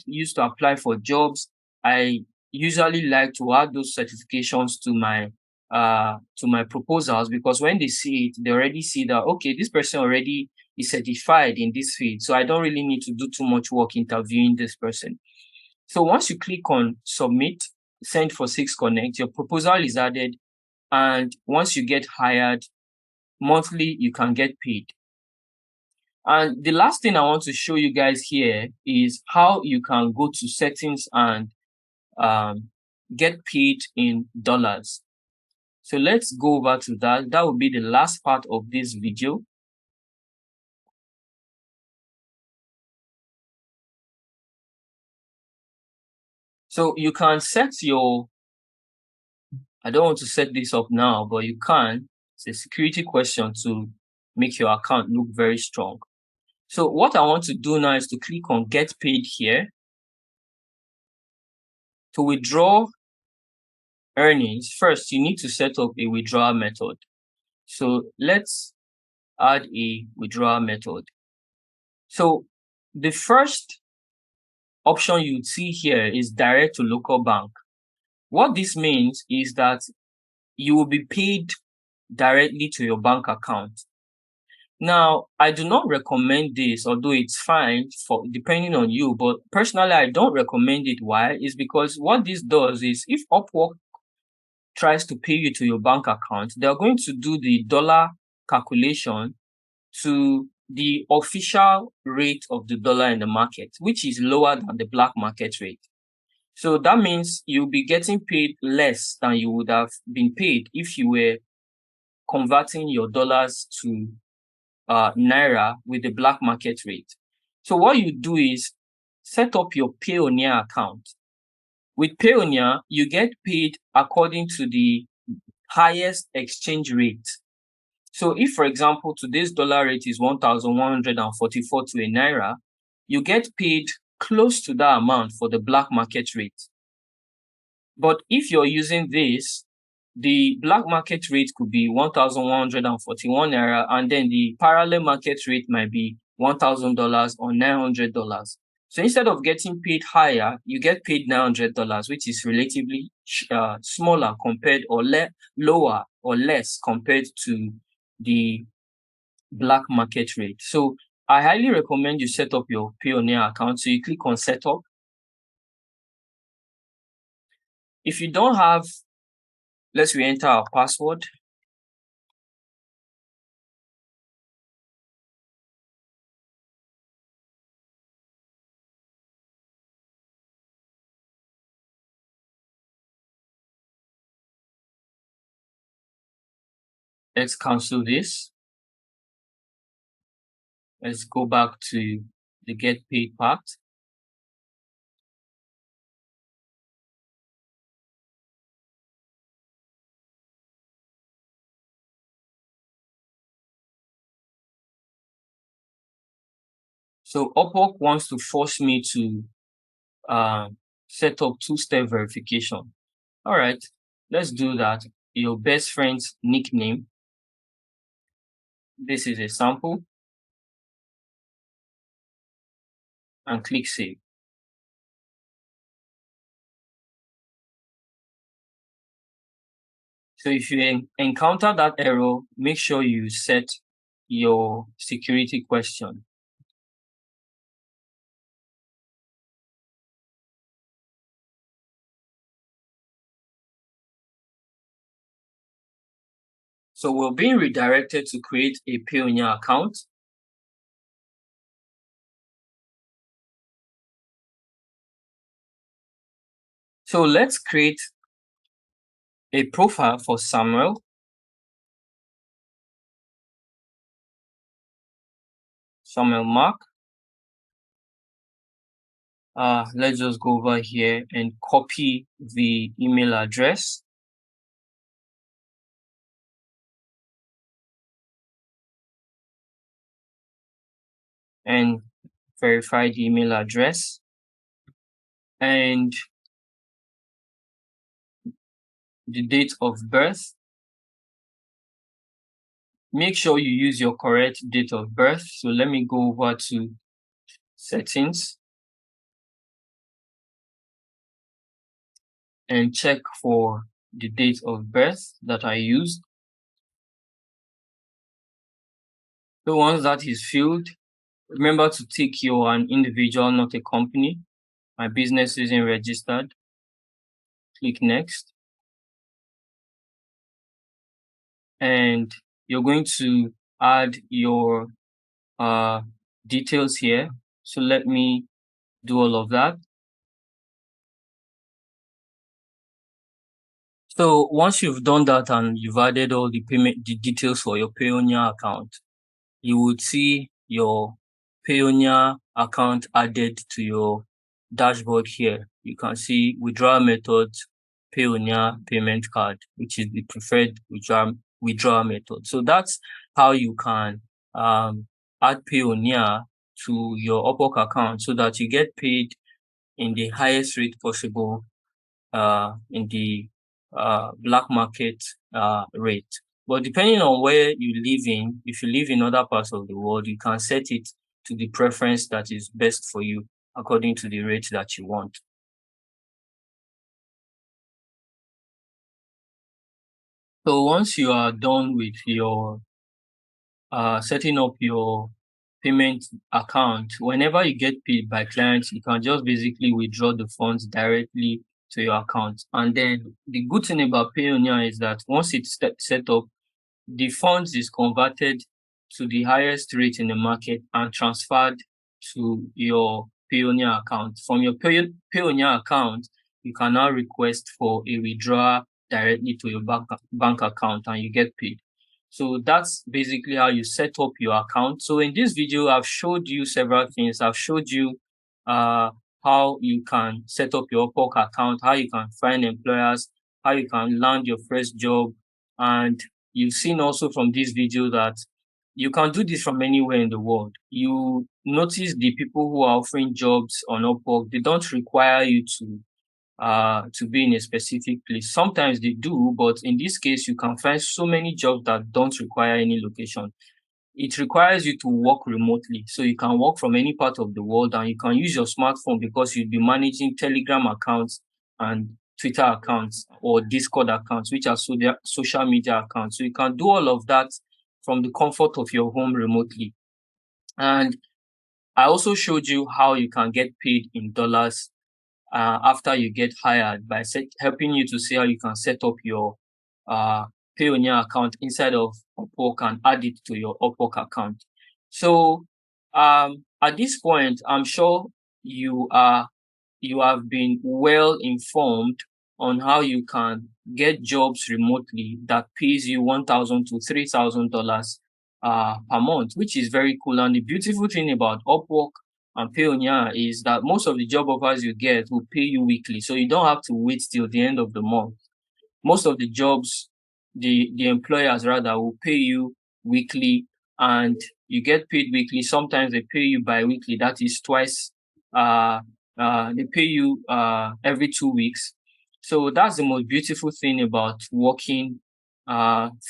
used to apply for jobs, I usually like to add those certifications to my proposals, because when they see it, they already see that, okay, this person already is certified in this field, so I don't really need to do too much work interviewing this person. So once you click on submit, send for 6Connect, your proposal is added, and once you get hired, monthly you can get paid. And the last thing I want to show you guys here is how you can go to settings and get paid in dollars. So let's go over to that. That will be the last part of this video. So you can set your, I don't want to set this up now, but you can. It's a security question to make your account look very strong. So what I want to do now is to click on get paid here. To withdraw earnings, first you need to set up a withdrawal method. So let's add a withdrawal method. So the first option you see here is direct to local bank. What this means is that you will be paid directly to your bank account. Now, I do not recommend this, although it's fine for depending on you, but personally, I don't recommend it. Why? Is because what this does is, if Upwork tries to pay you to your bank account, they're going to do the dollar calculation to the official rate of the dollar in the market, which is lower than the black market rate. So that means you'll be getting paid less than you would have been paid if you were converting your dollars to Naira with the black market rate. So what you do is set up your Payoneer account. With Payoneer, you get paid according to the highest exchange rate. So if, for example, today's dollar rate is 1,144 to a Naira, you get paid close to that amount for the black market rate. But if you're using this, the black market rate could be 1,141 Naira, and then the parallel market rate might be $1,000 or $900. So instead of getting paid higher, you get paid $900, which is relatively smaller compared, or lower or less compared to the black market rate. So I highly recommend you set up your Payoneer account. So you click on setup. If you don't have, let's re-enter our password. Let's cancel this. Let's go back to the get paid part. So Upwork wants to force me to set up two-step verification. All right, let's do that. Your best friend's nickname. This is a sample, and click save. So if you encounter that error, make sure you set your security question. So we're being redirected to create a Payoneer account. So let's create a profile for Samuel. Samuel Mark. Let's just go over here and copy the email address. And verify the email address. And the date of birth. Make sure you use your correct date of birth. So let me go over to settings and check for the date of birth that I used. So once that is filled, remember to tick you're an individual, not a company. My business isn't registered. Click next. And you're going to add your details here. So let me do all of that. So once you've done that and you've added all the details for your Payoneer account, you would see your Payoneer account added to your dashboard here. You can see withdrawal methods, Payoneer payment card, which is the preferred withdrawal method. So that's how you can add Payoneer to your Upwork account so that you get paid in the highest rate possible in the black market rate. But depending on where you live in, if you live in other parts of the world, you can set it to the preference that is best for you according to the rate that you want. So once you are done with your setting up your payment account, whenever you get paid by clients, you can just basically withdraw the funds directly to your account. And then the good thing about Payoneer is that once it's set up, the funds is converted to the highest rate in the market and transferred to your Payoneer account. From your Payoneer account, you can now request for a withdrawal directly to your bank account and you get paid. So that's basically how you set up your account. So in this video, I've showed you several things. I've showed you how you can set up your Upwork account, how you can find employers, how you can land your first job. And you've seen also from this video that you can do this from anywhere in the world. You notice the people who are offering jobs on Upwork, they don't require you to be in a specific place. Sometimes they do, but in this case, you can find so many jobs that don't require any location. It requires you to work remotely. So you can work from any part of the world and you can use your smartphone because you'll be managing Telegram accounts and Twitter accounts or Discord accounts, which are social media accounts. So you can do all of that from the comfort of your home remotely. And I also showed you how you can get paid in dollars after you get hired by helping you to see how you can set up your Payoneer account inside of Upwork and add it to your Upwork account. So at this point, I'm sure you have been well informed on how you can get jobs remotely that pays you $1,000 to $3,000 per month, which is very cool. And the beautiful thing about Upwork and Payoneer is that most of the job offers you get will pay you weekly, so you don't have to wait till the end of the month. Most of the jobs, the employers rather will pay you weekly and you get paid weekly. Sometimes they pay you bi-weekly, that is twice. They pay you every 2 weeks. So that's the most beautiful thing about working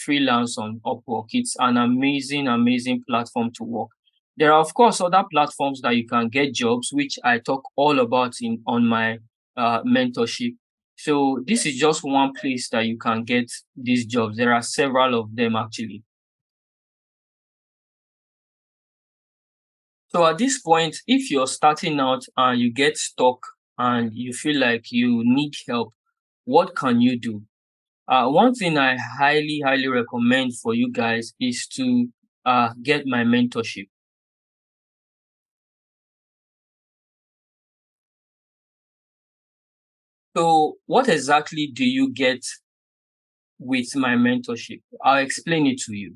freelance on Upwork. It's an amazing, amazing platform to work. There are, of course, other platforms that you can get jobs, which I talk all about on my mentorship. So this is just one place that you can get these jobs. There are several of them actually. So at this point, if you're starting out and you get stuck and you feel like you need help, what can you do? One thing I highly recommend for you guys is to get my mentorship. So what exactly do you get with my mentorship? I'll explain it to you.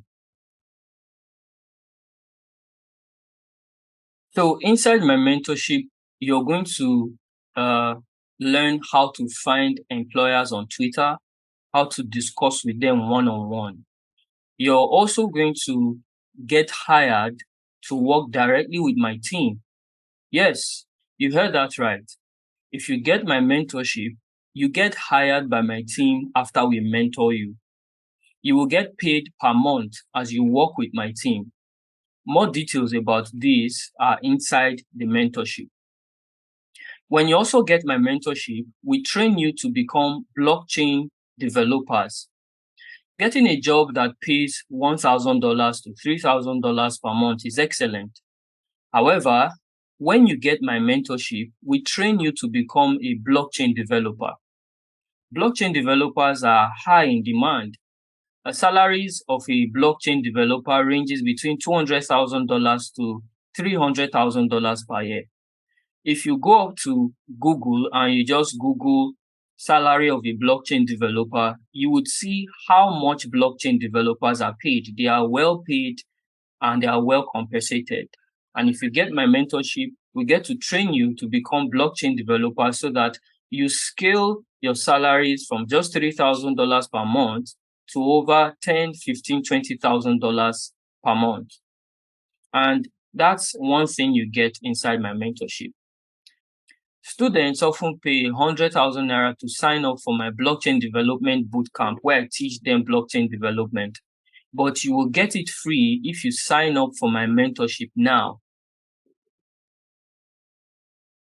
So inside my mentorship, you're going to uh, learn how to find employers on Twitter, how to discuss with them one-on-one. You're also going to get hired to work directly with my team. Yes, you heard that right. If you get my mentorship, you get hired by my team after we mentor you. You will get paid per month as you work with my team. More details about this are inside the mentorship. When you also get my mentorship, we train you to become blockchain developers. Getting a job that pays $1,000 to $3,000 per month is excellent. However, when you get my mentorship, we train you to become a blockchain developer. Blockchain developers are high in demand. The salaries of a blockchain developer ranges between $200,000 to $300,000 per year. If you go up to Google and you just Google salary of a blockchain developer, you would see how much blockchain developers are paid. They are well paid and they are well compensated. And if you get my mentorship, we get to train you to become blockchain developers so that you scale your salaries from just $3,000 per month to over $10, $15, $20,000 per month. And that's one thing you get inside my mentorship. Students often pay 100,000 naira to sign up for my blockchain development bootcamp where I teach them blockchain development. But you will get it free if you sign up for my mentorship now.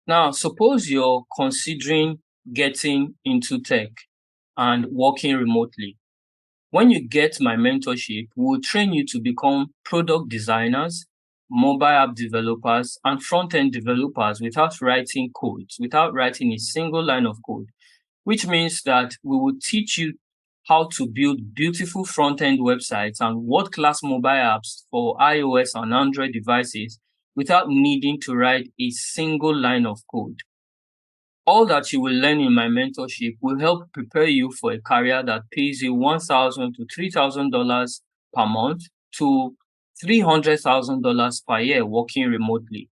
Now, suppose you're considering getting into tech and working remotely. When you get my mentorship, we'll train you to become product designers, mobile app developers, and front-end developers without writing codes, without writing a single line of code, which means that we will teach you how to build beautiful front-end websites and world-class mobile apps for iOS and Android devices without needing to write a single line of code. All that you will learn in my mentorship will help prepare you for a career that pays you $1,000 to $3,000 per month to $300,000 per year working remotely.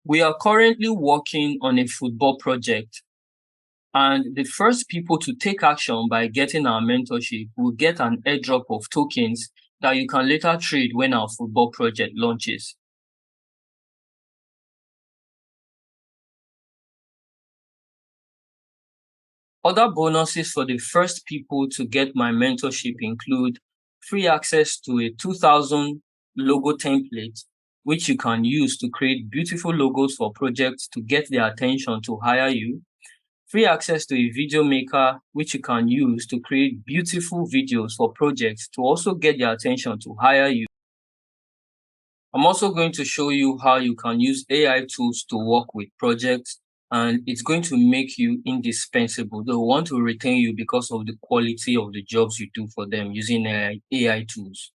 We are currently working on a football project, and the first people to take action by getting our mentorship will get an airdrop of tokens that you can later trade when our football project launches. Other bonuses for the first people to get my mentorship include free access to a 2000 logo template, which you can use to create beautiful logos for projects to get their attention to hire you, free access to a video maker, which you can use to create beautiful videos for projects to also get their attention to hire you. I'm also going to show you how you can use AI tools to work with projects, and it's going to make you indispensable. They'll want to retain you because of the quality of the jobs you do for them using AI tools.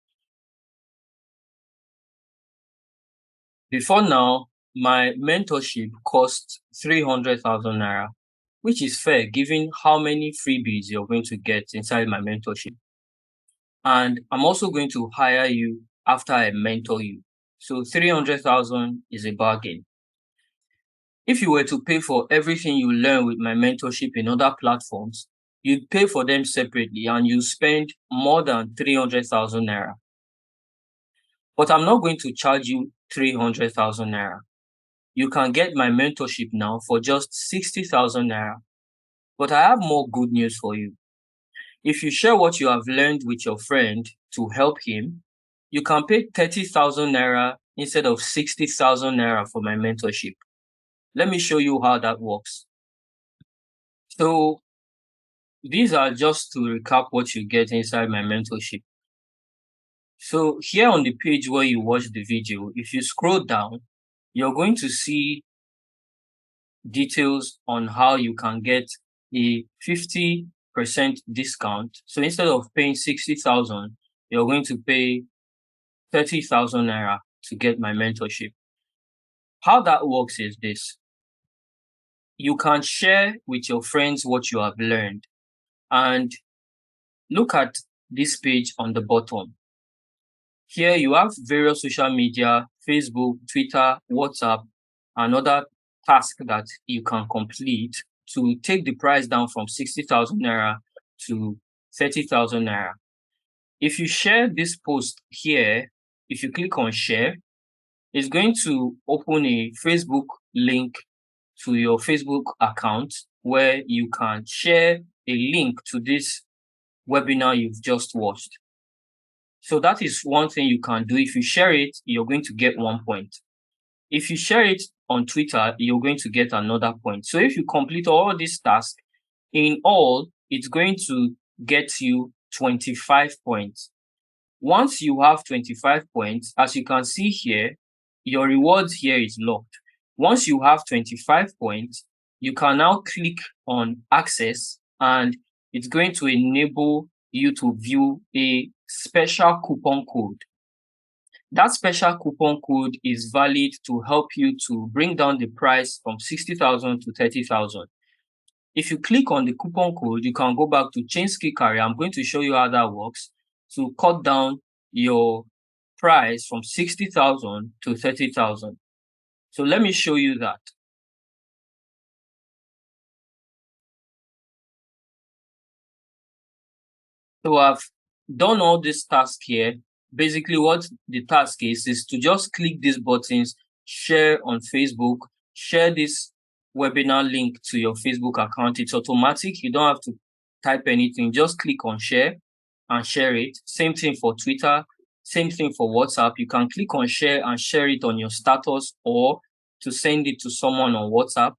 Before now, my mentorship cost 300,000 naira, which is fair given how many freebies you're going to get inside my mentorship. And I'm also going to hire you after I mentor you. So 300,000 is a bargain. If you were to pay for everything you learn with my mentorship in other platforms, you'd pay for them separately and you spend more than 300,000 naira. But I'm not going to charge you 300,000 naira. You can get my mentorship now for just 60,000 naira. But I have more good news for you. If you share what you have learned with your friend to help him, you can pay 30,000 naira instead of 60,000 naira for my mentorship. Let me show you how that works. So these are just to recap what you get inside my mentorship. So here on the page where you watch the video, if you scroll down, you're going to see details on how you can get a 50% discount. So instead of paying 60,000, you're going to pay 30,000 naira to get my mentorship. How that works is this. You can share with your friends what you have learned. And look at this page on the bottom. Here you have various social media, Facebook, Twitter, WhatsApp, and other tasks that you can complete to take the price down from 60,000 naira to 30,000 naira. If you share this post here, if you click on share, it's going to open a Facebook link to your Facebook account where you can share a link to this webinar you've just watched. So that is one thing you can do. If you share it, you're going to get 1 point. If you share it on Twitter, you're going to get another point. So if you complete all these tasks, in all, it's going to get you 25 points. Once you have 25 points, as you can see here, your rewards here is locked. Once you have 25 points, you can now click on access and it's going to enable you to view a special coupon code. That special coupon code is valid to help you to bring down the price from 60,000 to 30,000. If you click on the coupon code, you can go back to change skill career. I'm going to show you how that works to cut down your price from 60,000 to 30,000. So let me show you that. So I've done all this task here. Basically, what the task is to just click these buttons, share on Facebook, share this webinar link to your Facebook account. It's automatic. You don't have to type anything. Just click on share and share it. Same thing for Twitter. Same thing for WhatsApp. You can click on share and share it on your status or to send it to someone on WhatsApp.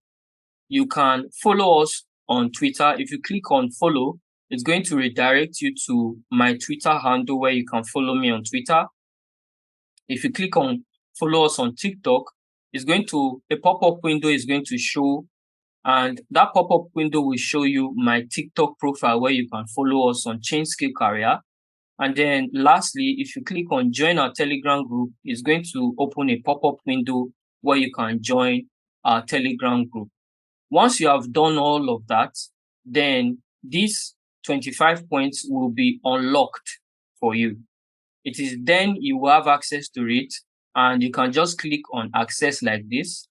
You can follow us on Twitter. If you click on follow, it's going to redirect you to my Twitter handle where you can follow me on Twitter. If you click on follow us on TikTok, a pop-up window is going to show, and that pop-up window will show you my TikTok profile where you can follow us on Change Skill Career. And then lastly, if you click on join our Telegram group, it's going to open a pop-up window where you can join our Telegram group. Once you have done all of that, then these 25 points will be unlocked for you. It is then you will have access to it, and you can just click on access like this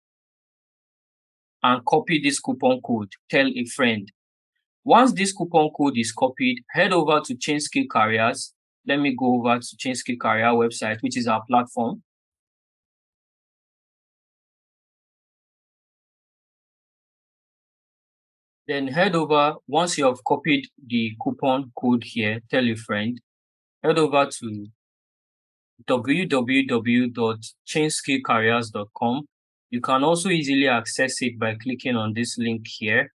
and copy this coupon code, tell a friend. Once this coupon code is copied, head over to Change Skill Careers. Let me go over to Change Skill Career website, which is our platform. Then head over, once you have copied the coupon code here, tell a friend, head over to www.changeskillcareers.com. You can also easily access it by clicking on this link here,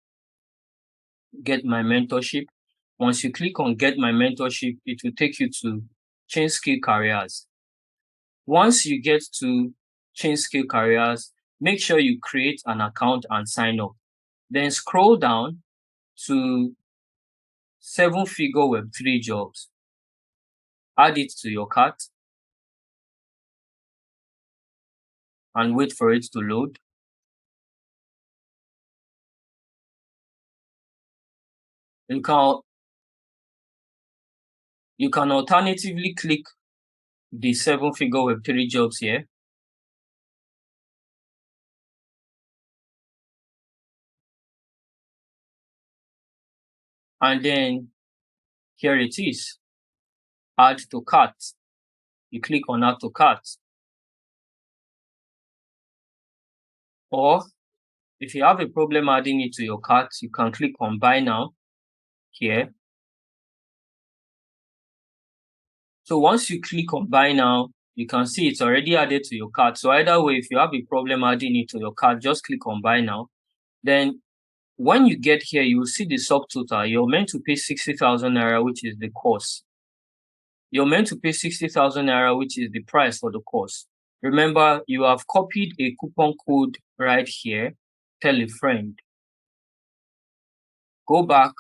Get My Mentorship. Once you click on Get My Mentorship, it will take you to Change Skill Careers. Once you get to Change Skill Careers, make sure you create an account and sign up. Then scroll down to 7-figure Web3 Jobs. Add it to your cart and wait for it to load. You can alternatively click the 7-figure Web3 Jobs here. And then here it is, add to cart. You click on add to cart. Or if you have a problem adding it to your cart, you can click on buy now here. So once you click on buy now, you can see it's already added to your cart. So either way, if you have a problem adding it to your cart, just click on buy now. Then when you get here, you will see the subtotal. You're meant to pay 60,000 naira, which is the course. You're meant to pay 60,000 naira, which is the price for the course. Remember, you have copied a coupon code right here. Tell a friend. Go back,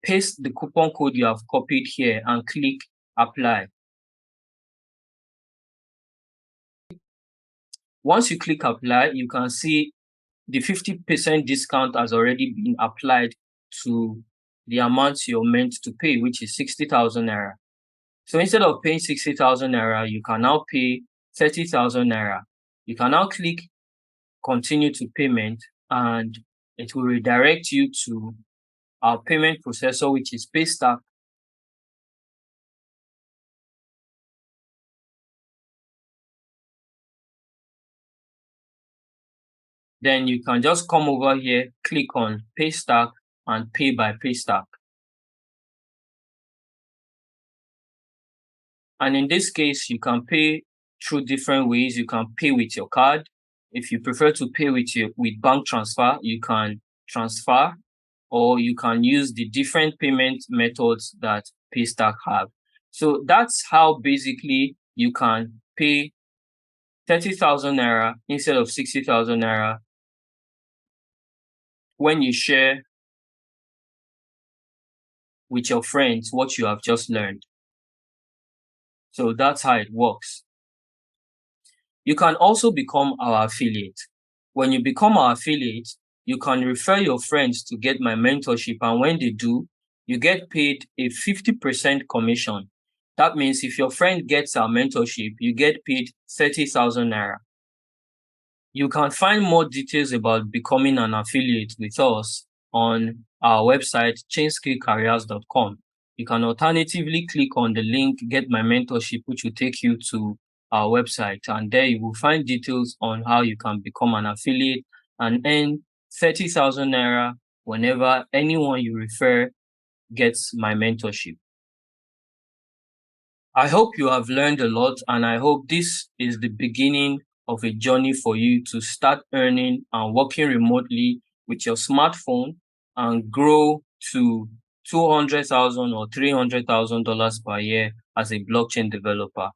paste the coupon code you have copied here and click apply. Once you click apply, you can see the 50% discount has already been applied to the amount you're meant to pay, which is 60,000 naira. So instead of paying 60,000 naira, you can now pay 30,000 naira. You can now click continue to payment and it will redirect you to our payment processor, which is Paystack. Then you can just come over here, click on Paystack and pay by Paystack. And in this case, you can pay through different ways. You can pay with your card. If you prefer to pay with bank transfer, you can transfer, or you can use the different payment methods that Paystack have. So that's how basically you can pay 30,000 naira instead of 60,000 naira when you share with your friends what you have just learned. So that's how it works. You can also become our affiliate. When you become our affiliate, you can refer your friends to get my mentorship, and when they do, you get paid a 50% commission. That means if your friend gets our mentorship, you get paid 30,000 naira. You can find more details about becoming an affiliate with us on our website, chainskillcareers.com. You can alternatively click on the link, Get My Mentorship, which will take you to our website. And there you will find details on how you can become an affiliate and earn 30,000 naira whenever anyone you refer gets my mentorship. I hope you have learned a lot, and I hope this is the beginning of a journey for you to start earning and working remotely with your smartphone and grow to 200,000 or $300,000 per year as a blockchain developer.